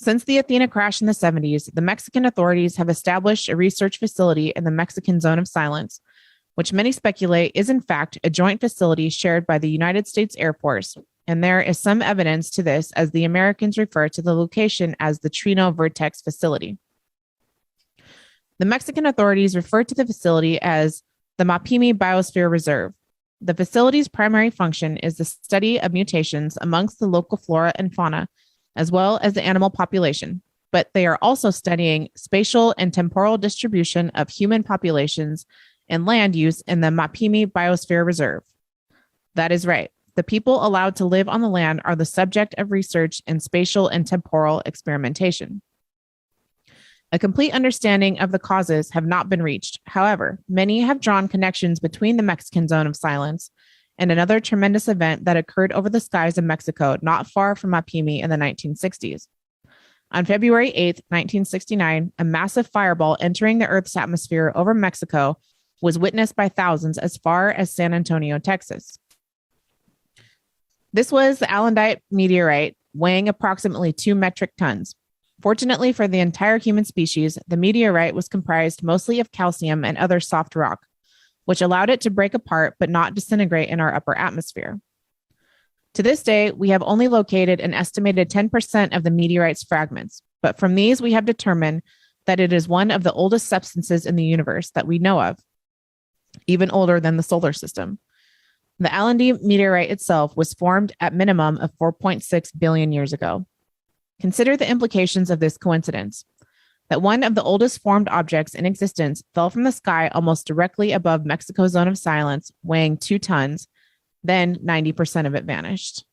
Since the Athena crash in the 70s, the Mexican authorities have established a research facility in the Mexican Zone of Silence, which many speculate is in fact a joint facility shared by the United States Air Force, and there is some evidence to this as the Americans refer to the location as the Trino Vortex facility. The Mexican authorities refer to the facility as the Mapimi Biosphere Reserve. The facility's primary function is the study of mutations amongst the local flora and fauna, as well as the animal population, but they are also studying spatial and temporal distribution of human populations and land use in the Mapimi Biosphere Reserve. That is right. The people allowed to live on the land are the subject of research in spatial and temporal experimentation. A complete understanding of the causes have not been reached. However, many have drawn connections between the Mexican Zone of Silence and another tremendous event that occurred over the skies of Mexico not far from Mapimi in the 1960s. On February 8, 1969, a massive fireball entering the Earth's atmosphere over Mexico was witnessed by thousands as far as San Antonio, Texas. This was the alundite meteorite, weighing approximately 2 metric tons. Fortunately for the entire human species, the meteorite was comprised mostly of calcium and other soft rock, which allowed it to break apart but not disintegrate in our upper atmosphere. To this day, we have only located an estimated 10% of the meteorite's fragments, but from these we have determined that it is one of the oldest substances in the universe that we know of, even older than the solar system. The alundite meteorite itself was formed at minimum of 4.6 billion years ago. Consider the implications of this coincidence, that one of the oldest formed objects in existence fell from the sky almost directly above Mexico's Zone of Silence, weighing 2 tons, then 90% of it vanished.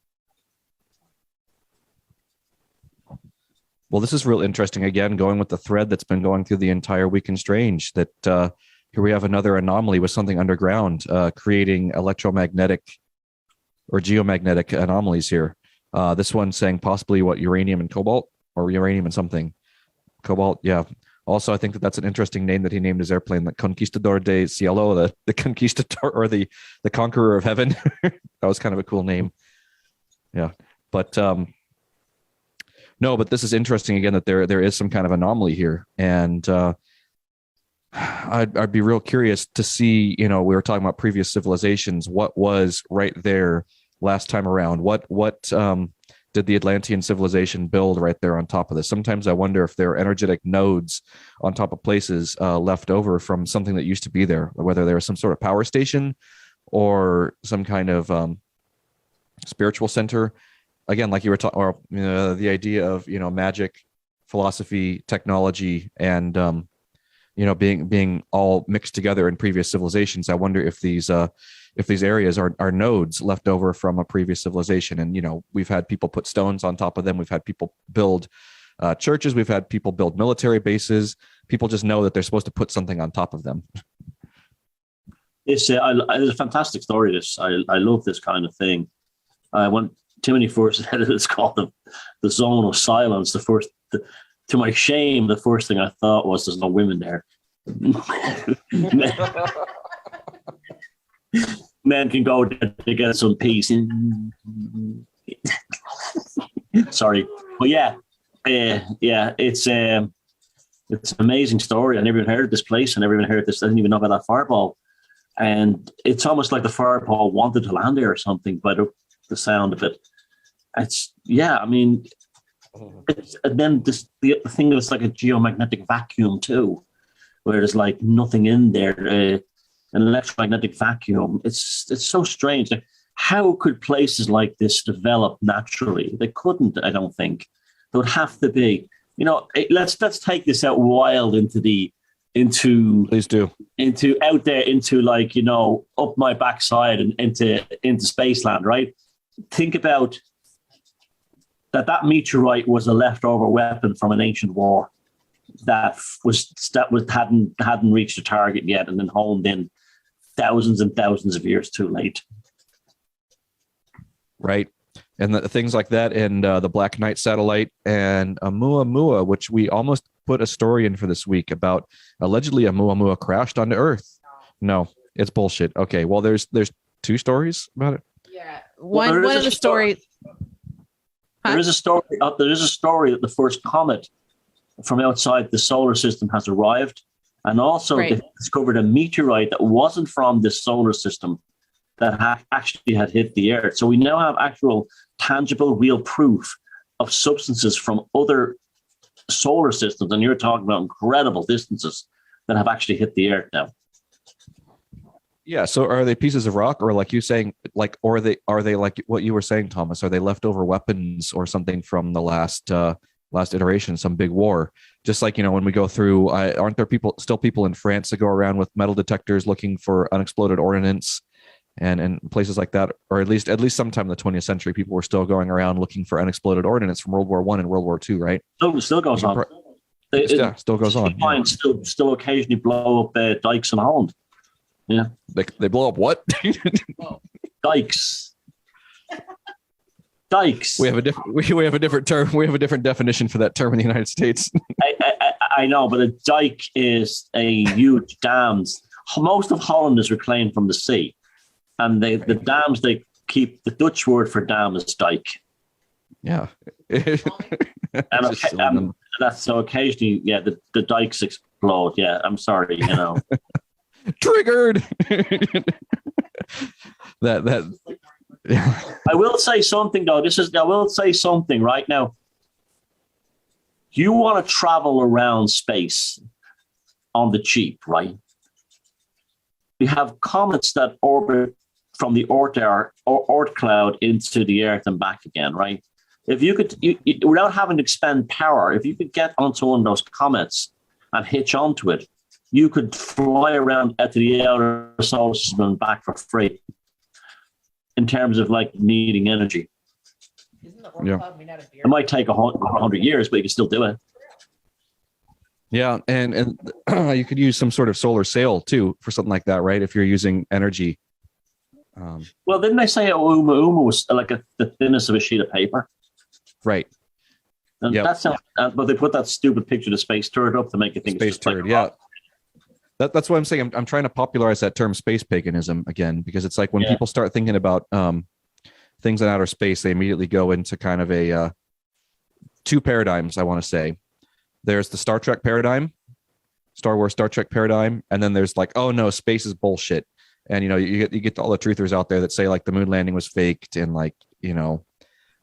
Well, this is real interesting. Again, going with the thread that's been going through the entire week in Strange, that here we have another anomaly with something underground, creating electromagnetic or geomagnetic anomalies here. This one saying possibly uranium and cobalt, or uranium and something. Cobalt, yeah. Also, I think that's an interesting name that he named his airplane, the Conquistador de Cielo, the Conquistador, or the Conqueror of Heaven. That was kind of a cool name. Yeah. But no, but this is interesting again, that there is some kind of anomaly here. And I'd be real curious to see, we were talking about previous civilizations, what was right there last time around? What did the Atlantean civilization build right there on top of this? Sometimes I wonder if there are energetic nodes on top of places left over from something that used to be there, whether there was some sort of power station or some kind of spiritual center. Again, like you were talking, or the idea of magic, philosophy, technology, and being all mixed together in previous civilizations. I wonder if these areas are nodes left over from a previous civilization. And we've had people put stones on top of them. We've had people build churches. We've had people build military bases. People just know that they're supposed to put something on top of them. It's a fantastic story. This I love this kind of thing. When Timothy first said it, it's called the zone of silence. To my shame, the first thing I thought was there's no women there. Men can go there to get some peace. Sorry, but yeah, it's an amazing story. I never even heard of this place. I never even heard of this. I didn't even know about that fireball. And it's almost like the fireball wanted to land there or something, by the sound of it. It's and then the thing that's like a geomagnetic vacuum too, where there's like nothing in there, an electromagnetic vacuum. It's so strange. Like, how could places like this develop naturally? They couldn't, I don't think. There would have to be, let's take this out wild into please do, into out there, into like, up my backside and into Spaceland, right? Think about that meteorite was a leftover weapon from an ancient war that hadn't reached a target yet, and then honed in thousands and thousands of years too late. Right. And things like that, and the Black Knight satellite, and Oumuamua, which we almost put a story in for this week about allegedly Oumuamua crashed onto Earth. No, it's bullshit. Okay, well, there's two stories about it. Yeah, one of the stories. There is a story. There is a story that the first comet from outside the solar system has arrived, and also they discovered a meteorite that wasn't from this solar system that actually had hit the Earth. So we now have actual, tangible, real proof of substances from other solar systems, and you're talking about incredible distances that have actually hit the Earth now. Yeah. So are they pieces of rock, or like you saying, like, or are they like what you were saying, Thomas? Are they leftover weapons or something from the last iteration, some big war? Just like, when we go through, aren't there still people in France that go around with metal detectors looking for unexploded ordnance, and places like that? Or at least sometime in the 20th century, people were still going around looking for unexploded ordnance from World War I and World War II, right? Still goes on. Still goes on. Yeah. Still occasionally blow up dikes in Holland. Yeah, they blow up what? Dikes. We have a different term. We have a different definition for that term in the United States. I know, but a dike is a huge dam. Most of Holland is reclaimed from the sea, and the dams they keep. The Dutch word for dam is dike. Yeah, and that's so occasionally, yeah, the dikes explode. Yeah, I'm sorry, Triggered. that I will say something though. I will say something right now. You want to travel around space on the cheap, right? We have comets that orbit from the Oort cloud into the Earth and back again, right? If you could, without having to expend power, if you could get onto one of those comets and hitch onto it, you could fly around out to the outer solar system and back for free. In terms of like needing energy, it might take 100 years, but you can still do it. Yeah, and you could use some sort of solar sail too for something like that, right? If you're using energy. Well, didn't they say Oumuamua was like the thinness of a sheet of paper? Right. And that's not, but they put that stupid picture of the space turret up to make it think space turret. Yeah. That's what I'm saying. I'm trying to popularize that term space paganism again, because it's like when people start thinking about things in outer space, they immediately go into kind of a two paradigms, I want to say. There's the Star Trek paradigm, Star Wars, Star Trek paradigm. And then there's like, oh no, space is bullshit. And, you know, you get all the truthers out there that say like the moon landing was faked and like, you know,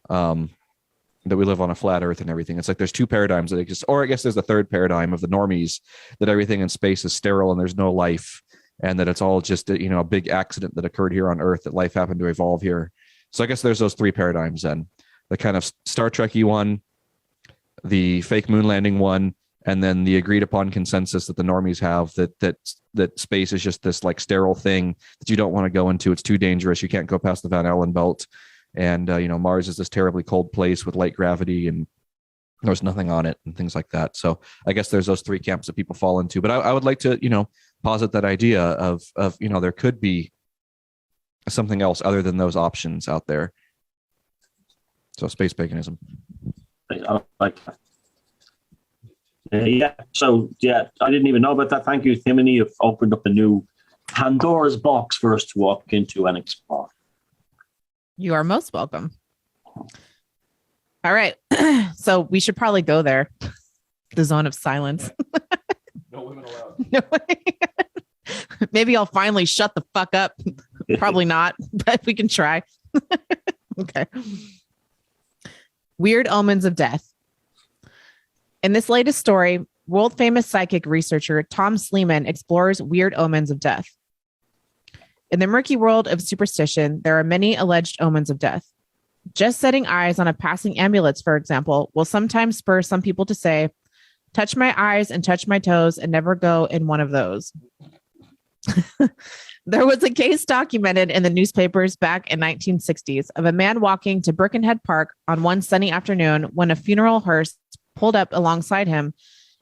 that we live on a flat earth and everything. It's like there's two paradigms that exist, or I guess there's the third paradigm of the normies, that everything in space is sterile and there's no life, and that it's all just a, you know, a big accident that occurred here on Earth, that life happened to evolve here. So I guess there's those three paradigms then: the kind of Star Trek-y one, the fake moon landing one, and then the agreed upon consensus that the normies have that space is just this like sterile thing that you don't want to go into. It's too dangerous. You can't go past the Van Allen belt. And, you know, Mars is this terribly cold place with light gravity and there's nothing on it and things like that. So I guess there's those three camps that people fall into. But I would like to, you know, posit that idea of, you know, there could be something else other than those options out there. So space paganism. I like that. Yeah. So, yeah, I didn't even know about that. Thank you, Timony. You've opened up a new Pandora's box for us to walk into and explore. You are most welcome. All right. So we should probably go there. The zone of silence. No women allowed. No way. Maybe I'll finally shut the fuck up. Probably not, but we can try. Okay. Weird omens of death. In this latest story, world famous psychic researcher Tom Sleeman explores weird omens of death. In the murky world of superstition, there are many alleged omens of death. Just setting eyes on a passing ambulance, for example, will sometimes spur some people to say, touch my eyes and touch my toes and never go in one of those. There was a case documented in the newspapers back in 1960s of a man walking to Birkenhead Park on one sunny afternoon when a funeral hearse pulled up alongside him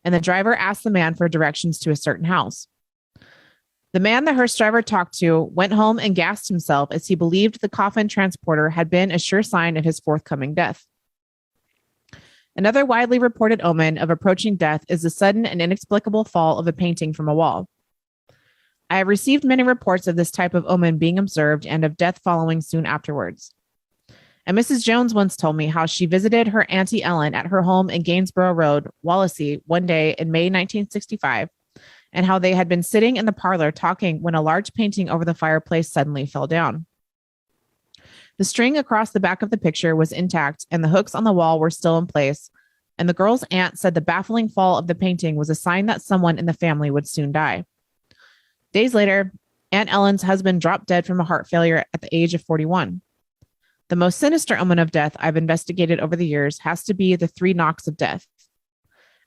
and the driver asked the man for directions to a certain house. The man the hearse driver talked to went home and gassed himself as he believed the coffin transporter had been a sure sign of his forthcoming death. Another widely reported omen of approaching death is the sudden and inexplicable fall of a painting from a wall. I have received many reports of this type of omen being observed and of death following soon afterwards. And Mrs. Jones once told me how she visited her Auntie Ellen at her home in Gainsborough Road, Wallasey, one day in May 1965, and how they had been sitting in the parlor talking when a large painting over the fireplace suddenly fell down. The string across the back of the picture was intact and the hooks on the wall were still in place, and the girl's aunt said the baffling fall of the painting was a sign that someone in the family would soon die. Days later, Aunt Ellen's husband dropped dead from a heart failure at the age of 41. The most sinister omen of death I've investigated over the years has to be the 3 knocks of death.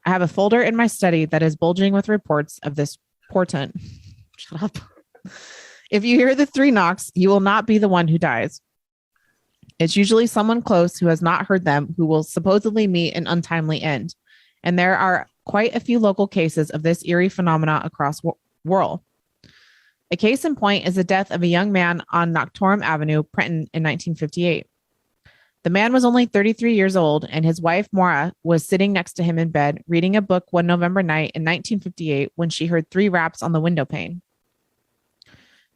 I have a folder in my study that is bulging with reports of this portent. Shut up. If you hear the 3 knocks, you will not be the one who dies. It's usually someone close who has not heard them who will supposedly meet an untimely end. And there are quite a few local cases of this eerie phenomena across world. A case in point is the death of a young man on Noctorum Avenue, Prenton, in 1958. The man was only 33 years old, and his wife, Maura, was sitting next to him in bed, reading a book one November night in 1958 when she heard 3 raps on the window pane.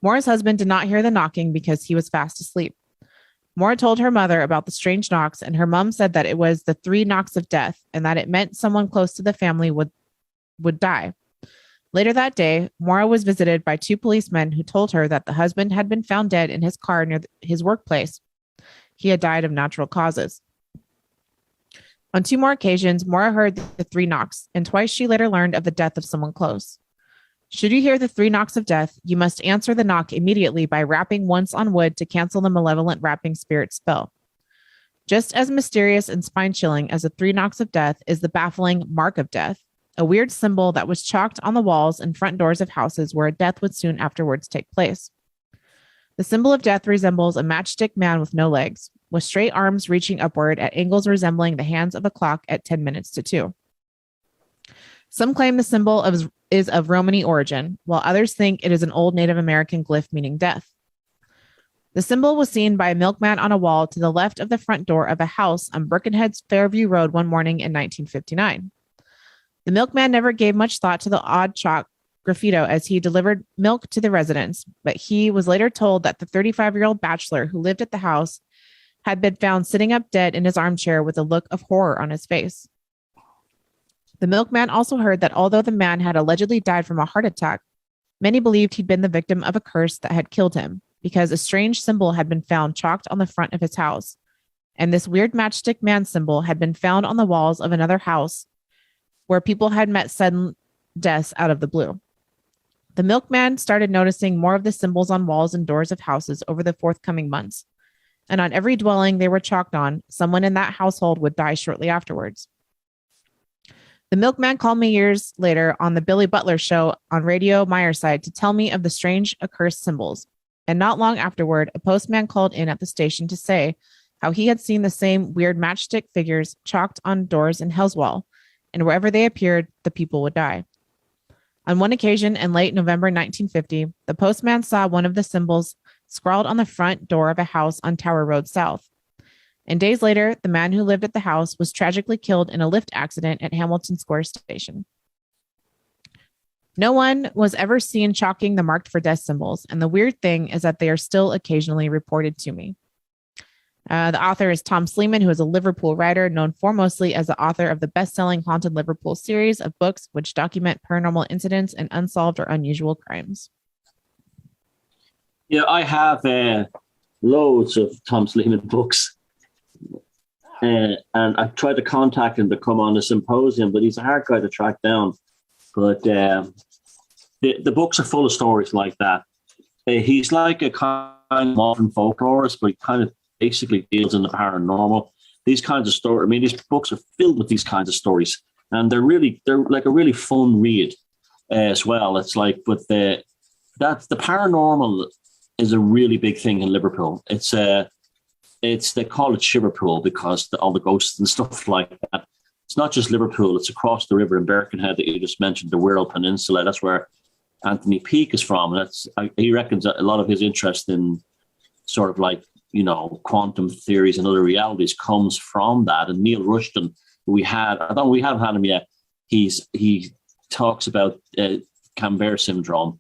Maura's husband did not hear the knocking because he was fast asleep. Maura told her mother about the strange knocks, and her mom said that it was the 3 knocks of death and that it meant someone close to the family would die. Later that day, Maura was visited by 2 policemen who told her that the husband had been found dead in his car near his workplace. He had died of natural causes. On 2 more occasions, Maura heard the 3 knocks, and twice she later learned of the death of someone close. Should you hear the 3 knocks of death, you must answer the knock immediately by rapping once on wood to cancel the malevolent rapping spirit spell. Just as mysterious and spine-chilling as the 3 knocks of death is the baffling mark of death, a weird symbol that was chalked on the walls and front doors of houses where a death would soon afterwards take place. The symbol of death resembles a matchstick man with no legs, with straight arms reaching upward at angles resembling the hands of a clock at 10 minutes to 2. Some claim the symbol is of Romani origin, while others think it is an old Native American glyph meaning death. The symbol was seen by a milkman on a wall to the left of the front door of a house on Birkenhead's Fairview Road one morning in 1959. The milkman never gave much thought to the odd chalk graffito as he delivered milk to the residents, but he was later told that the 35-year-old bachelor who lived at the house had been found sitting up dead in his armchair with a look of horror on his face. The milkman also heard that although the man had allegedly died from a heart attack, many believed he'd been the victim of a curse that had killed him, because a strange symbol had been found chalked on the front of his house. And this weird matchstick man symbol had been found on the walls of another house where people had met sudden deaths out of the blue. The milkman started noticing more of the symbols on walls and doors of houses over the forthcoming months. And on every dwelling they were chalked on, someone in that household would die shortly afterwards. The milkman called me years later on the Billy Butler show on Radio Myerside to tell me of the strange accursed symbols. And not long afterward, a postman called in at the station to say how he had seen the same weird matchstick figures chalked on doors in Hellswell, and wherever they appeared, the people would die. On one occasion in late November 1950, the postman saw one of the symbols scrawled on the front door of a house on Tower Road South. And days later, the man who lived at the house was tragically killed in a lift accident at Hamilton Square Station. No one was ever seen chalking the marked for death symbols, and the weird thing is that they are still occasionally reported to me. The author is Tom Sleeman, who is a Liverpool writer known foremostly as the author of the best-selling Haunted Liverpool series of books which document paranormal incidents and unsolved or unusual crimes. Yeah, I have loads of Tom Sleeman books. And I've tried to contact him to come on the symposium, but he's a hard guy to track down. But the books are full of stories like that. He's like a kind of modern folklorist, but he kind of basically deals in the paranormal. These kinds of stories, I mean, these books are filled with these kinds of stories, and they're like a really fun read as well. It's like, but that's the paranormal is a really big thing in Liverpool. It's they call it Shiverpool because all the ghosts and stuff like that. It's not just Liverpool; it's across the river in Birkenhead that you just mentioned, the Wirral Peninsula. That's where Anthony Peake is from. And he reckons that a lot of his interest in sort of like, you know, quantum theories and other realities comes from that. And Neil Rushton, who we haven't had him yet. He talks about Canberra syndrome,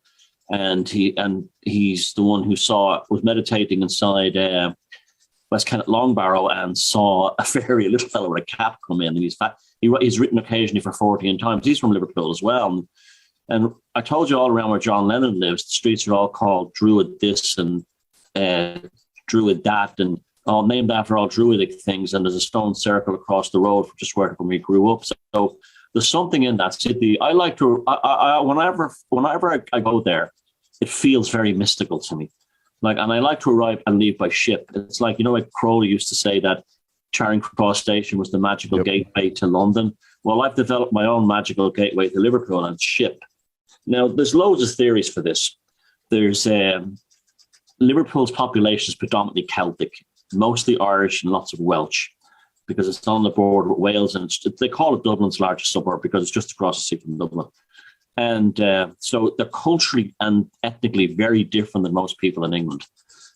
and he's the one who was meditating inside West Kennet Longbarrow and saw a fairy, a little fellow with a cap come in, and he's written occasionally for 14 times. He's from Liverpool as well. And I told you all around where John Lennon lives, the streets are all called Druid this and Druid that, and all named after all Druidic things. And there's a stone circle across the road just where we grew up. So there's something in that city. I like to, whenever I go there, it feels very mystical to me. And I like to arrive and leave by ship. It's like, you know, like Crowley used to say that Charing Cross Station was the magical gateway to London. Well, I've developed my own magical gateway to Liverpool, and ship. Now, there's loads of theories for this. There's Liverpool's population is predominantly Celtic, mostly Irish and lots of Welsh, because it's on the border with Wales, and they call it Dublin's largest suburb because it's just across the sea from Dublin. And so they're culturally and ethnically very different than most people in England.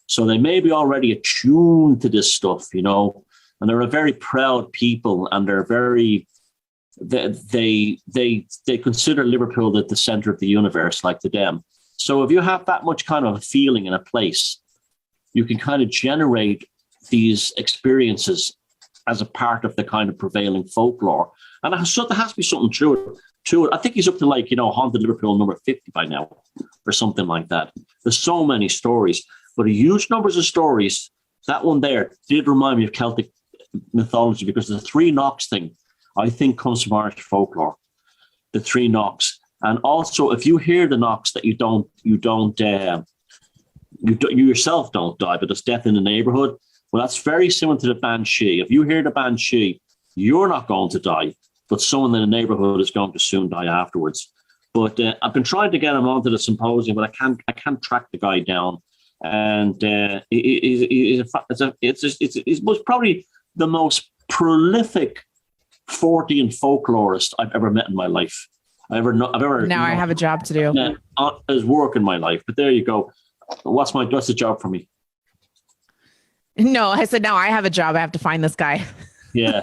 So they may be already attuned to this stuff, you know, and they're a very proud people, and they're very, they consider Liverpool the center of the universe, like the them. So if you have that much kind of a feeling in a place, you can kind of generate these experiences as a part of the kind of prevailing folklore. And there has to be something to it. I think he's up to, like, you know, Haunted Liverpool number 50 by now or something like that. There's so many stories, but a huge numbers of stories. That one there did remind me of Celtic mythology, because the three knocks thing, I think, comes from Irish folklore. The three knocks. And also, if you hear the knocks that you yourself don't die, but there's death in the neighborhood, well, that's very similar to the banshee. If you hear the banshee, you're not going to die, but someone in the neighborhood is going to soon die afterwards. But I've been trying to get him onto the symposium, but I can't track the guy down. And he's most probably the most prolific Fortean folklorist I've ever met in my life. I have a job to do. As work in my life, but there you go. What's the job for me? No, I said, no, I have a job. I have to find this guy. Yeah.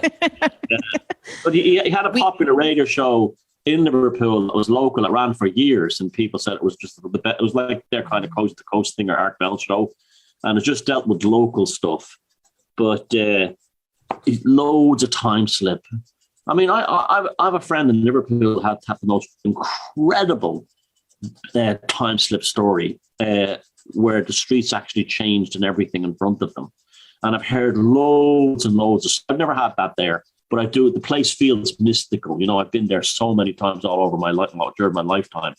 But he had a popular radio show in Liverpool that was local. It ran for years, and people said it was just it was like their kind of coast to coast thing, or Art Bell show, and it just dealt with local stuff. but loads of time slip. I mean, I have a friend in Liverpool who had the most incredible time slip story where the streets actually changed and everything in front of them. And I've heard loads and loads of. I've never had that there, but I do. The place feels mystical. You know, I've been there so many times all over my life, during my lifetime.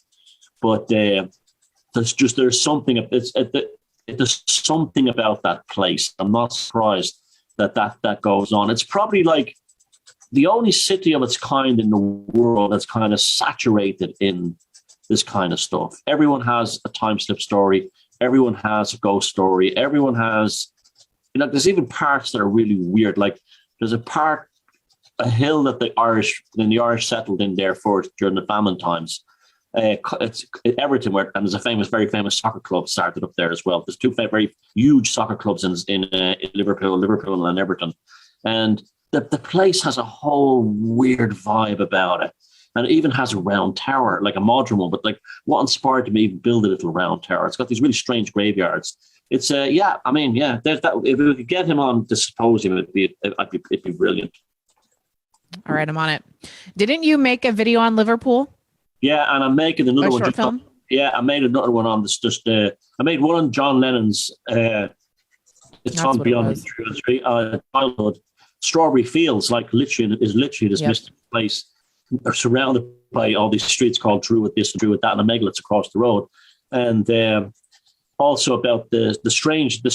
But there's something. There's something about that place. I'm not surprised that goes on. It's probably like the only city of its kind in the world that's kind of saturated in this kind of stuff. Everyone has a time slip story. Everyone has a ghost story. Everyone has, there's even parts that are really weird. Like there's a hill that the Irish settled in there for during the famine times. It's Everton, and there's a very famous soccer club started up there as well. There's two very huge soccer clubs in Liverpool and Everton, and the place has a whole weird vibe about it, and it even has a round tower, like a modern one. But like, what inspired me to even build a little round tower? It's got these really strange graveyards. It's there's that. If we could get him on the symposium, it'd be brilliant. All right, I'm on it. Didn't you make a video on Liverpool? Yeah, and I'm making another one. Short film? I made another one on this. I made one on John Lennon's. It's on Beyond Childhood. Strawberry Fields, is literally this mystic place, surrounded by all these streets called Druid this and Druid that, and the megaliths across the road, and also about the strangest of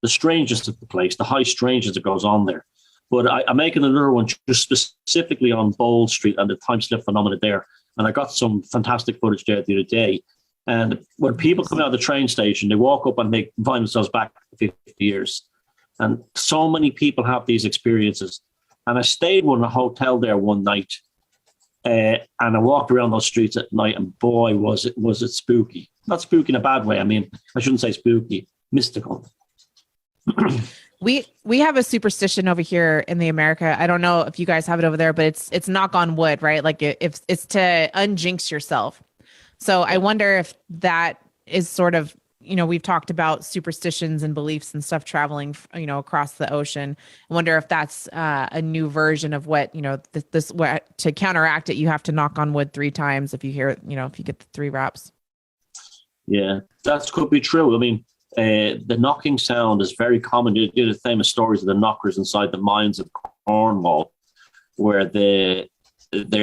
the place, the high strangeness that goes on there. But I'm making another one just specifically on Bold Street and the time slip phenomena there. And I got some fantastic footage there the other day. And when people come out of the train station, they walk up and they find themselves back 50 years. And so many people have these experiences. And I stayed in a hotel there one night. And I walked around those streets at night, and boy, was it spooky. Not spooky in a bad way. I mean, I shouldn't say spooky, mystical. We have a superstition over here in the America. I don't know if you guys have it over there, but it's knock on wood, right? Like if it's to unjinx yourself. So I wonder if that is sort of, we've talked about superstitions and beliefs and stuff traveling, across the ocean. I wonder if that's a new version of what, this to counteract it, you have to knock on wood 3 times if you hear, if you get the 3 raps. Yeah, that could be true. I mean, the knocking sound is very common. You do the famous stories of the knockers inside the mines of Cornwall, where they're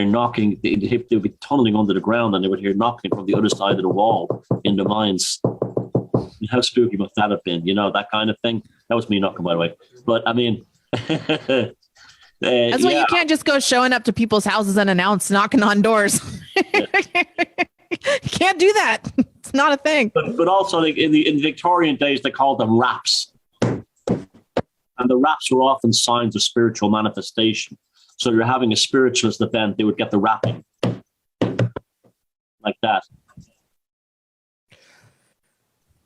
knocking. They'd be tunneling under the ground, and they would hear knocking from the other side of the wall in the mines. How spooky must that have been? That kind of thing. That was me knocking, by the way. But I mean, that's why you can't just go showing up to people's houses unannounced, knocking on doors. You can't do that. It's not a thing. But also in the Victorian days, they called them raps. And the raps were often signs of spiritual manifestation. So you're having a spiritualist event, they would get the rapping. Like that.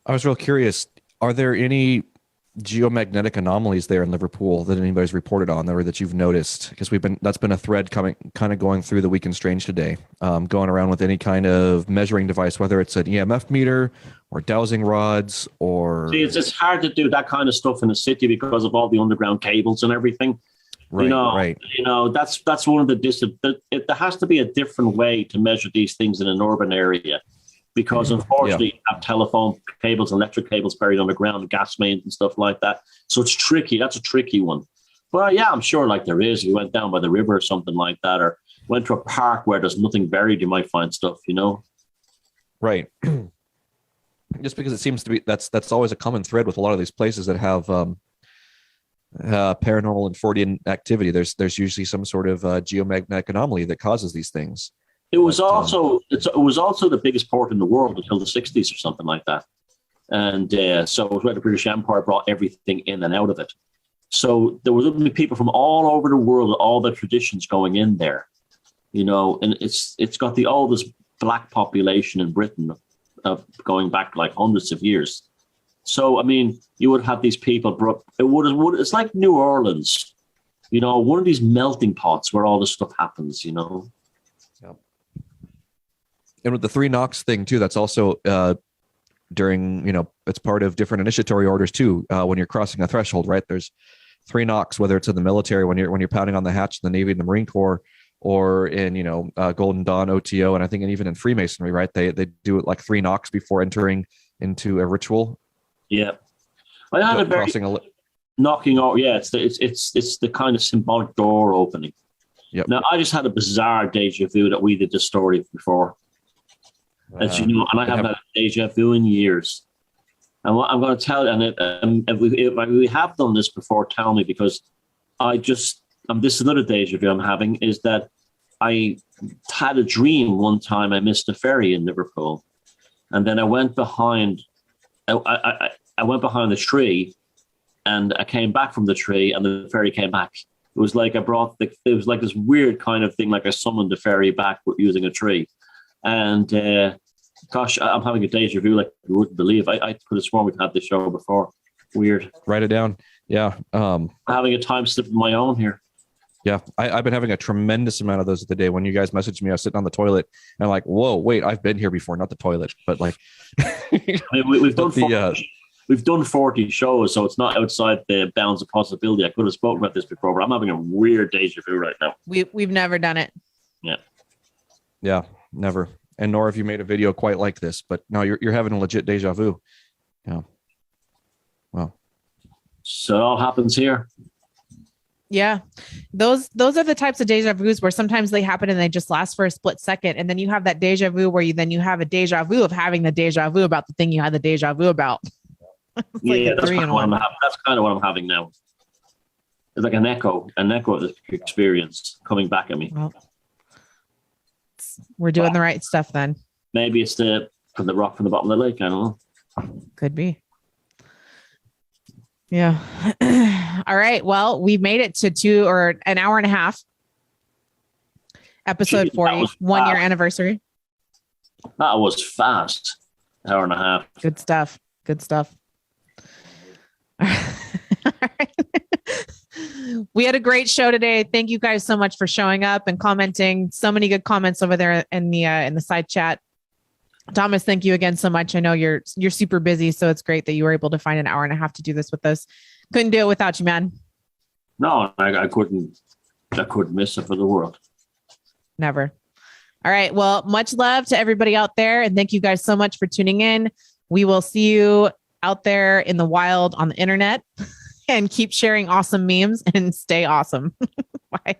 I was real curious. Are there any geomagnetic anomalies there in Liverpool that anybody's reported on or that you've noticed? Because that's been a thread kind of going through the Week in Strange today, going around with any kind of measuring device, whether it's an EMF meter or dowsing rods or. See, it's hard to do that kind of stuff in the city because of all the underground cables and everything. Right, right. That's one of the there has to be a different way to measure these things in an urban area. Because unfortunately, you have telephone cables, electric cables buried underground, gas mains and stuff like that. So it's tricky. That's a tricky one. But yeah, I'm sure there is. If you went down by the river or something like that, or went to a park where there's nothing buried, you might find stuff, Right. Just because it seems to be, that's always a common thread with a lot of these places that have paranormal and Fortean activity. There's usually some sort of geomagnetic anomaly that causes these things. It was also the biggest port in the world until the 60s or something like that. And so it was where the British Empire brought everything in and out of it. So there was only people from all over the world, all the traditions going in there, and it's got the oldest black population in Britain going back like hundreds of years. So, I mean, you would have these people, it's like New Orleans, one of these melting pots where all this stuff happens, And with the 3 knocks thing too, that's also during, it's part of different initiatory orders too. When you're crossing a threshold, right? There's 3 knocks, whether it's in the military, when you're pounding on the hatch in the Navy and the Marine Corps, or in, Golden Dawn, OTO, and I think even in Freemasonry, right? They do it like 3 knocks before entering into a ritual. Yeah. I had a very knocking out. Yeah, it's the kind of symbolic door opening. Yep. Now, I just had a bizarre deja vu that we did the story before. As you know, and I haven't had a deja vu in years. And what I'm going to tell you, and if we have done this before, tell me, because this is another deja vu I'm having, is that I had a dream one time I missed a ferry in Liverpool. And then I went behind, I went behind the tree, and I came back from the tree, and the ferry came back. It was like it was like this weird kind of thing, like I summoned the ferry back using a tree. And gosh, I'm having a deja vu like you wouldn't believe. I could have sworn we've had this show before. Weird. Write it down. Yeah. I'm having a time slip of my own here. Yeah, I've been having a tremendous amount of those of the day. When you guys messaged me, I was sitting on the toilet and I'm like, whoa, wait, I've been here before, not the toilet, but like we've done 40 shows, so it's not outside the bounds of possibility. I could have spoken about this before, but I'm having a weird deja vu right now. We've never done it. Yeah, never. And nor have you made a video quite like this, but no, you're having a legit deja vu. Yeah. Wow. So it all happens here. Yeah. Those are the types of deja vus where sometimes they happen and they just last for a split second. And then you have that deja vu where you have a deja vu of having the deja vu about the thing you had the deja vu about. Yeah, that's kind of what I'm having now. It's like an echo of the experience coming back at me. Well, we're doing the right stuff then. Maybe it's from the rock from the bottom of the lake. I don't know. Could be. Yeah. All right. Well, we've made it to an hour and a half. Episode 40, 1 year anniversary. That was fast. Hour and a half. Good stuff. All right. We had a great show today. Thank you guys so much for showing up and commenting. So many good comments over there in the side chat. Thomas, thank you again so much. I know you're super busy, so it's great that you were able to find an hour and a half to do this with us. Couldn't do it without you, man. No, I couldn't miss it for the world. Never. All right. Well, much love to everybody out there, and thank you guys so much for tuning in. We will see you out there in the wild on the internet, and keep sharing awesome memes and stay awesome. Bye.